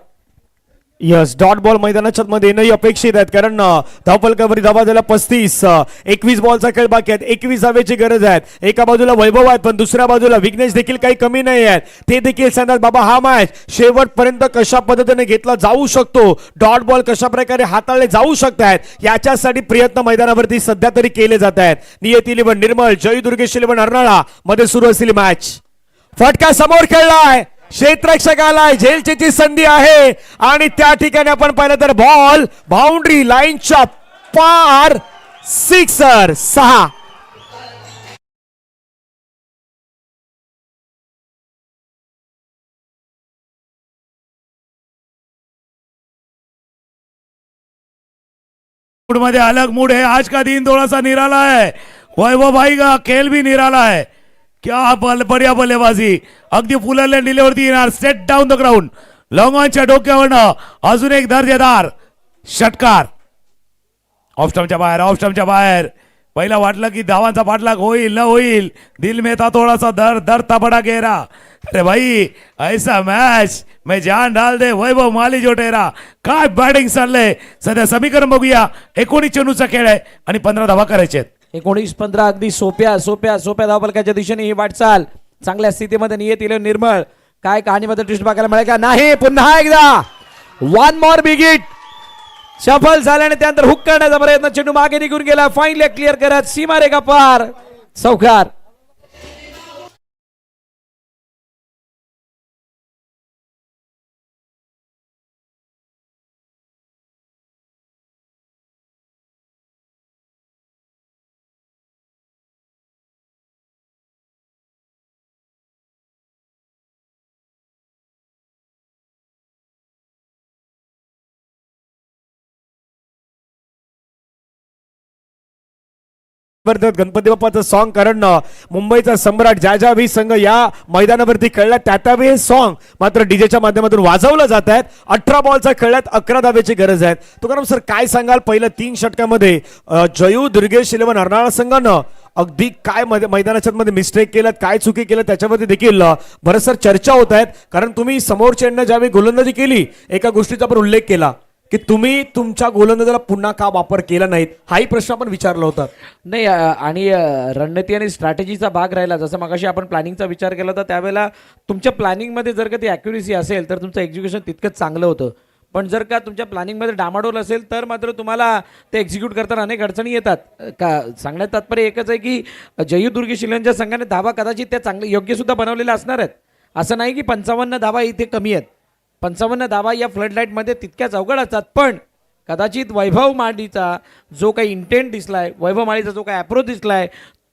यस, डॉट बॉल मैदानाच्या मध्ये येणंही अपेक्षित आहेत, कारण धावफलकावरील धावा झाला 35. 21 बॉलचा खेळ बाकी आहेत, 21 धावेची गरज आहे. एका बाजूला वैभव आहेत पण दुसऱ्या बाजूला विघ्नेश देखील काही कमी नाही आहेत. ते देखील सांगतात बाबा हा मॅच शेवटपर्यंत कशा पद्धतीने घेतला जाऊ शकतो, डॉट बॉल कशा प्रकारे हाताळले जाऊ शकतात याच्यासाठी प्रयत्न मैदानावरती सध्या तरी केले जात आहेत. नियती इलेव्हन निर्मळ, जय दुर्गेश इलेव्हन अर्नाळा मध्ये सुरू असलेली मॅच. फटका समोर खेळलाय, क्षेत्ररक्षकाला झेलची संधी आहे आणि त्या ठिकाणी आपण पाहिलं तर बॉल बाउंड्री लाईनच्या पार, सिक्सर 6. मूड मध्ये अलग मूड है, आज का दिन थोड़ा सा निराला है. वैभव भाई का खेल भी निराला है. क्या बढ़िया बल्लेबाजी, अगदी फुलरल्या डिलेवरती येणार, सेट डाऊन द ग्राउंड, लॉंगॉनच्या डोक्यावरनं अजून एक दर्जेदार षटकार. ऑफ स्टंपच्या बाहेर. पहिला वाटलं की धावांचा पाठलाग होईल न होईल, दिल में था थोड़ा सा दर्द था बड़ा गहरा. अरे भाई ऐसा मैच मैं जान डाल दे वैभव माली जो टेरा. काय बॅटिंग चाललंय सध्या. समीकरण बघूया. 19 चेंडूचा खेळ आहे आणि 15 धावा करायचे आहेत. 19-15 अगदी सोप्या धावफलकाच्या दिशेने ही वाटचाल. चांगल्या स्थितीमध्ये नियत इलेव्हन निर्मळ. काय कहाणीमध्ये ट्विस्ट बघायला मिळेल का? नाही. पुन्हा एकदा वन मोर बिग हिट सफल झाल्याने त्यानंतर हुक करण्याचा प्रयत्न, चेंडू मागे निघून गेला. फाईन क्लिअर करत सीमारेखा पार, चौकार. गणपती बाप्पाचं सॉन्ग, कारण मुंबईचा सम्राट ज्या भी संघ या मैदानावरती खेळला त्यावेळी हे सॉन्ग मात्र डीजेच्या माध्यमातून वाजवलं जात आहेत. 18 बॉलचा खेळात 11 धावेची गरज आहे. तुकाराम सर काय सांगाल, पहिल्या 3 षटकामध्ये जयू दुर्गेश इलेव्हन अर्नाळा संघानं अगदी काय मैदानाच्या मध्ये मिस्टेक केलं, काय चुकी केलं त्याच्यावरती देखील बरंच चर्चा होत आहेत. कारण तुम्ही समोरच्यांना ज्यावेळी गोलंदाजी केली एका गोष्टीचा पण उल्लेख केला की तुम्ही तुमच्या गोलंदाजाला पुन्हा का वापर केला नाहीत, हाही प्रश्न आपण विचारला होता. नाही आणि रणनीती आणि स्ट्रॅटेजीचा भाग राहिला. जसं मगाशी आपण प्लॅनिंगचा विचार केला होता त्यावेळेला तुमच्या प्लॅनिंगमध्ये जर का ती ॲक्युरेसी असेल तर तुमचं एक्झिक्युशन तितकंच चांगलं होतं. पण जर का तुमच्या प्लॅनिंगमध्ये डामाडोल असेल तर मात्र तुम्हाला ते एक्झिक्यूट करताना अनेक अडचणी येतात. का सांगण्यात तात्पर्य एकच आहे की जयू दुर्गेश इलेव्हनच्या संघाने धावा कदाचित त्या चांगले योग्यसुद्धा बनवलेल्या असणार आहेत. असं नाही की 55 धावा इथे कमी आहेत. 55 धावा या फ्लड लाईटमध्ये तितक्याच अवघड असतात. पण कदाचित वैभव माळीचा जो काही इंटेंट दिसलाय, वैभव माळीचा जो काही अप्रोच दिसलाय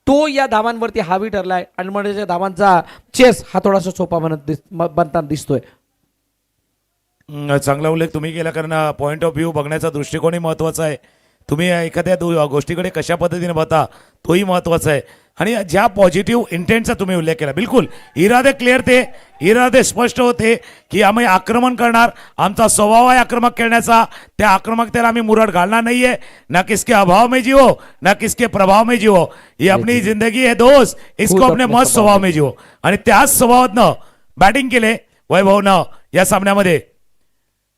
तो या धावांवरती हावी ठरलाय आणि म्हणजे धावांचा चेस हा थोडासा सोपा बनताना दिसतोय. चांगला उल्लेख तुम्ही केला, कारण पॉइंट ऑफ व्ह्यू बघण्याचा दृष्टिकोनही महत्त्वाचा आहे. तुम्ही एखाद्या गोष्टीकडे कशा पद्धतीने बघता तोही महत्त्वाचा आहे. आणि ज्या पॉझिटिव्ह इंटेंटचा तुम्ही उल्लेख केला, बिलकुल इरादे क्लिअर थे, इरादे स्पष्ट होते की आम्ही आक्रमण करणार, आमचा स्वभाव आहे आक्रमक खेळण्याचा. त्या आक्रमकतेला आम्ही मुरड घालणार नाहीये. ना किसके अभाव में जियो ना किसके प्रभाव में जियो, ये अपनी जिंदगी है दोस्त, इसको अपने मस्त स्वभाव में जियो. आणि त्याच स्वभावातनं बॅटिंग केले वैभवनं या सामन्यामध्ये,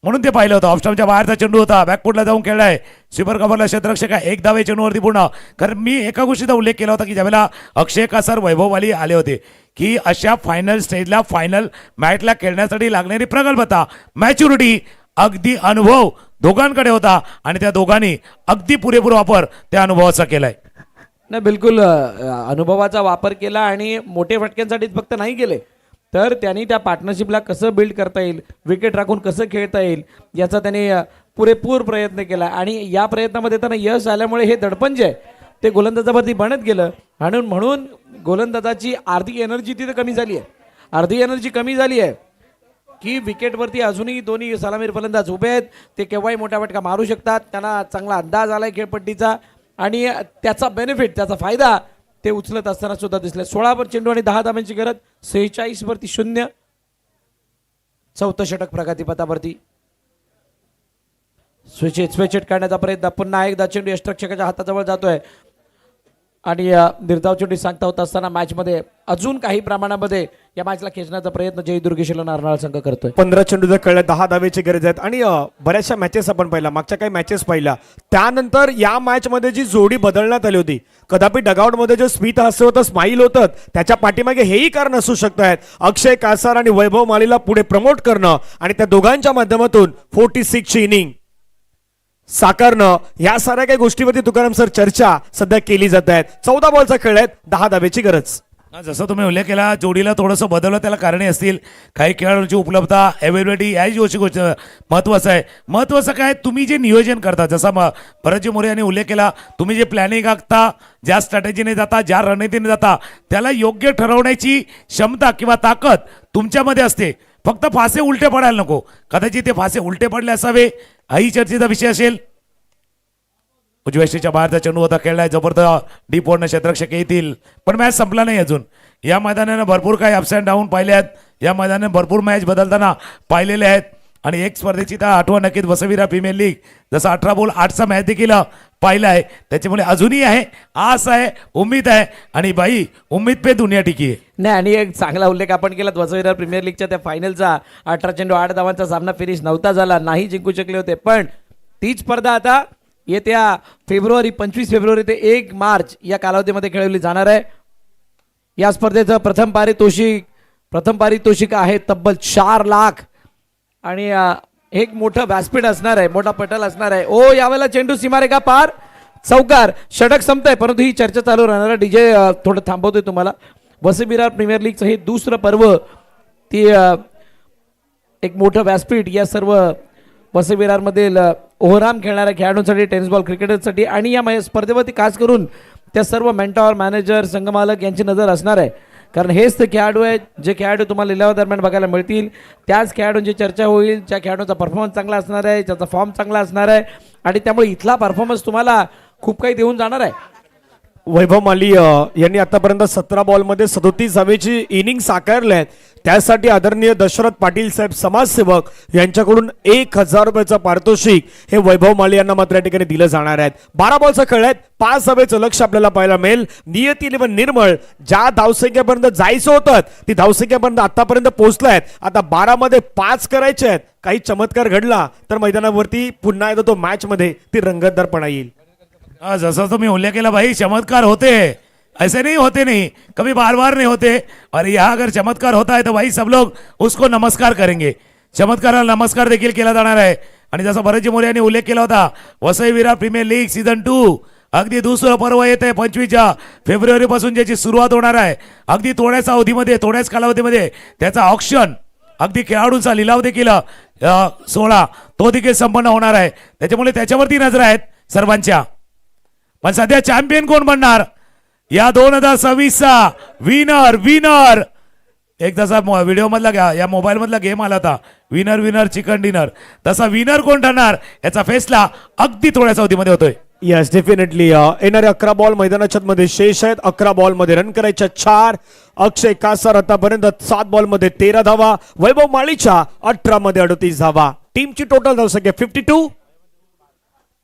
म्हणून ते पाहिलं होतं. ऑफस्टॉपच्या बाहेरचा चेंडू होता, बॅकफुटला जाऊन खेळलाय. स्वीपर कव्हरला क्षेत्ररक्षक 1 धावे चेंडूवरती पूर्ण. कारण मी एका गोष्टीचा उल्लेख केला होता की ज्यावेळेला अक्षय कासार वैभववाली आले होते की अशा फायनल स्टेजला फायनल मॅचला खेळण्यासाठी लागणारी प्रगल्भता, मॅच्युरिटी, अगदी अनुभव दोघांकडे होता आणि त्या दोघांनी अगदी पुरेपूर वापर त्या अनुभवाचा केलाय. नाही बिलकुल अनुभवाचा वापर केला आणि मोठे फटक्यांसाठीच फक्त नाही केले तर त्यांनी त्या पार्टनरशिपला कसं बिल्ड करता येईल, विकेट राखून कसं खेळता येईल याचा त्यांनी पुरेपूर प्रयत्न केला. आणि या प्रयत्नामध्ये त्यांना यश आल्यामुळे हे दडपण जे आहे ते गोलंदाजावरती बनत गेलं. आणि म्हणून गोलंदाजाची अर्धी एनर्जी तिथे कमी झाली आहे. अर्धी एनर्जी कमी झाली आहे की विकेटवरती अजूनही दोन्ही सलामीर फलंदाज उभे आहेत. ते केव्हाही मोठा फटका मारू शकतात. त्यांना चांगला अंदाज आलाय खेळपट्टीचा आणि त्याचा बेनिफिट, त्याचा फायदा ते उचलत असताना सुद्धा दिसले. 16 चेंडू आणि 10 धाब्यांची गरज, 46 वरती 0. चौथं षटक प्रगतीपथावरती. स्विचेट काढण्याचा प्रयत्न, पुन्हा एकदा चेंडू यष्टरक्षकाच्या हाताजवळ जातोय आणि निर्धाव चेंडू सांगता होत असताना मॅचमध्ये अजून काही प्रमाणामध्ये या मॅचला खेचण्याचा प्रयत्न जय दुर्गेश्वर अर्नाळा संघ करतोय. 15 चेंडू जर कळल्या 10 धावेची गरज आहेत आणि बऱ्याचशा मॅचेस आपण पाहिल्या, मागच्या काही मॅचेस पाहिल्या, त्यानंतर या मॅच मध्ये जी जोडी बदलण्यात आली होती, कदापि डगआउट मध्ये जे स्मित हास्य होतं, स्माईल होतं, त्याच्या पाठीमागे हेही कारण असू शकतात. अक्षय कासार आणि वैभव मालीला पुढे प्रमोट करणं आणि त्या दोघांच्या माध्यमातून 46 ची इनिंग साकारणं, या साऱ्या काही गोष्टीवरती तुकाराम सर चर्चा सध्या केली जात आहेत. 14 बॉलचा खेळ आहेत, 10 धावेची गरज. जसं तुम्ही उल्लेख केला, जोडीला थोडंसं बदललं, त्याला कारणे असतील. काही खेळाडूंची उपलब्धता, अवेलेबिलिटी याची गोष्ट महत्त्वाचं आहे. महत्त्वाचं काय, तुम्ही जे नियोजन करता, जसं भरतजी मोरे यांनी उल्लेख केला, तुम्ही जे प्लॅनिंग आखता, ज्या स्ट्रॅटेजीने जाता, ज्या रणनीतीने जाता, त्याला योग्य ठरवण्याची क्षमता किंवा ताकद तुमच्यामध्ये असते. फक्त फासे उलटे पडायला नको. कदाचित ते फासे उलटे पडले असावे, हाही चर्चेचा विषय असेल. उजव्याशीच्या बाहेरचा चेंडू होता, खेळलाय जबरदस्त, डीप ओढणं, क्षेत्ररक्षक येतील, पण मॅच संपला नाही अजून. या मैदानाने भरपूर काही अप्स अँड डाऊन पाहिले आहेत. या मैदानाने भरपूर मॅच बदलताना पाहिलेले आहेत आणि एक स्पर्धेची तर आठवण नक्कीच वसईविरा प्रीमियर लीग, जसं 18 बॉल 8चा मॅच देखील पाहिला आहे. त्याच्यामुळे अजूनही आहे, आस आहे, उम्मीद आहे आणि बाई उम्मीद पे दुनिया टिकी आहे. नाही, आणि एक चांगला उल्लेख आपण केला वसईविरा प्रीमियर लीगच्या त्या फायनलचा. 18 चेंडू 8 धावांचा सामना फिनिश नव्हता झाला, नाही जिंकू शकले होते, पण तीच स्पर्धा आता येत्या 25 फेब्रुवारी ते 1 मार्च या कालावधीमध्ये खेळवली जाणार आहे. या स्पर्धेचं प्रथम पारितोषिक आहे तब्बल 4 लाख आणि एक मोठं व्यासपीठ असणार आहे, मोठा पटल असणार आहे. ओ, यावेळेला चेंडू सीमारेखा पार, चौकार, षटक संपतंय, परंतु ही चर्चा चालू राहणार आहे. डीजे थोडं थांबवतोय तुम्हाला. वसईविरार प्रीमियर लीगचं हे दुसरं पर्व, ती एक मोठं व्यासपीठ या सर्व वसईविरारमधील ओव्हरआर्म खेळणाऱ्या खेळाडूंसाठी, टेनिस बॉल क्रिकेटरसाठी आणि या स्पर्धेवरती खास करून त्या सर्व मेंटॉर, मॅनेजर, संघमालक यांची नजर असणार आहे. कारण हेच ते खेळाडू आहेत जे खेळाडू तुम्हाला लिलावादरम्यान बघायला मिळतील. त्याच खेळाडूंची चर्चा होईल, ज्या खेळाडूंचा परफॉर्मन्स चांगला असणार आहे, ज्याचा फॉर्म चांगला असणार आहे आणि त्यामुळे इथला परफॉर्मन्स तुम्हाला खूप काही देऊन जाणार आहे. वैभव माली यांनी आतापर्यंत 17 बॉलमध्ये 37 धावेची इनिंग साकारले आहेत. त्यासाठी आदरणीय दशरथ पाटील साहेब समाजसेवक यांच्याकडून 1000 रुपयाचं पारितोषिक हे वैभव माली यांना मात्र या ठिकाणी दिलं जाणार आहेत. 12 बॉलचा खेळ आहेत, 5 धावेचं लक्ष आपल्याला पाहायला मिळेल. नियती 11 निर्मळ ज्या धावसंख्येपर्यंत जायचं होतं ती धावसंख्येपर्यंत आतापर्यंत पोहोचलाय. आता 12 मध्ये 5 करायचे आहेत. काही चमत्कार घडला तर मैदानावरती पुन्हा एकदा तो मॅच मध्ये ती रंगतदारपणा येईल. जैसा तुम्हें उल्लेख किया भाई, चमत्कार होते हैं, ऐसे नहीं होते, नहीं कभी बार बार नहीं होते. और यहाँ अगर चमत्कार होता है तो भाई सब लोग उसको नमस्कार करेंगे. चमत्काराला नमस्कार देखील केला जाणार आहे. आणि जसं भरतजी मोरे यांनी उल्लेख केला होता, वसईविरार प्रीमियर लीग सीझन 2 अगदी दुसरं पर्व येत आहे. 25 फेब्रुवारी पासून ज्याची सुरुवात होणार आहे. अगदी थोड्याच अवधीमध्ये, थोड्याच कालावधीमध्ये त्याचा ऑक्शन, अगदी खेळाडूंचा लिलाव देखील सोहळा तो देखील संपन्न होणार आहे. त्याच्यामुळे त्याच्यावरती नजर आहेत सर्वांच्या. पण सध्या चॅम्पियन कोण बनणार या 2026चा विनर एक जसा व्हिडिओ मधला या मोबाईल मधला गेम आला होता, विनर चिकन डिनर, तसा विनर कोण ठरणार याचा फैसला अगदी थोड्याच अवधीमध्ये होतोय. Yes, definitely. येणारे 11 बॉल मैदानाच्या मध्ये शेष आहेत. 11 बॉल मध्ये रन करायच्या 4. अक्षय कासार आतापर्यंत 7 बॉल मध्ये 13 धावा, वैभव माळीच्या 18 मध्ये 38 धावा. टीमची टोटल धावसंख्या 52.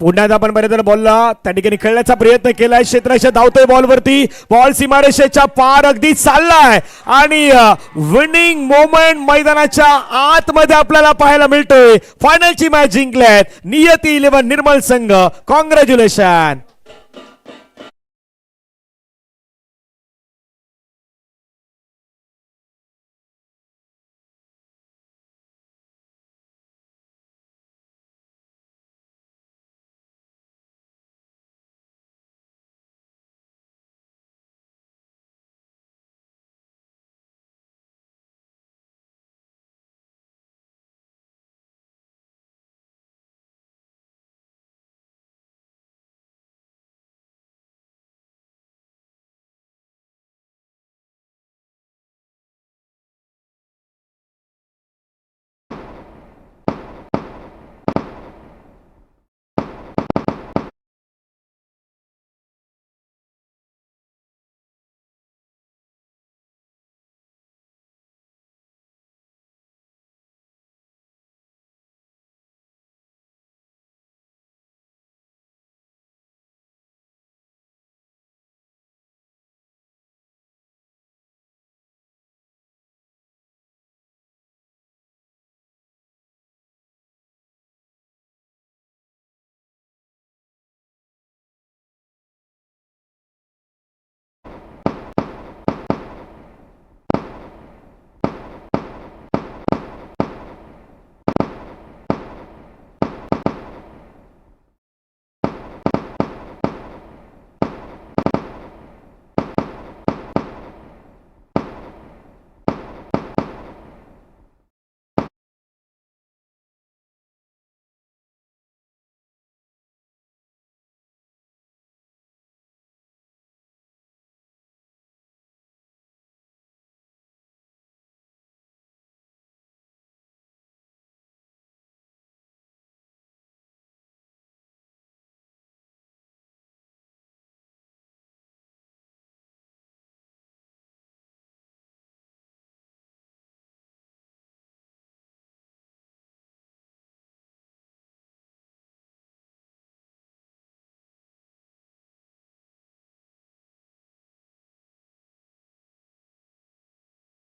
पुन्हा आपण बरेच बॉलला त्या ठिकाणी खेळण्याचा प्रयत्न केलाय. क्षेत्राच्या धावतोय बॉलवरती, बॉल सीमारेषेच्या पार अगदी चाललाय आणि विनिंग मोमेंट मैदानाच्या आतमध्ये आपल्याला पाहायला मिळतोय. फायनलची मॅच जिंकल्यात नियती 11 निर्मल संघ. कॉंग्रॅच्युलेशन.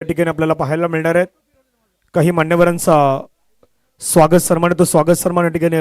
या ठिकाणी आपल्याला पाहायला मिळणार आहेत. काही मान्यवरांचा स्वागत सन्मान, तो स्वागत सन्मान या ठिकाणी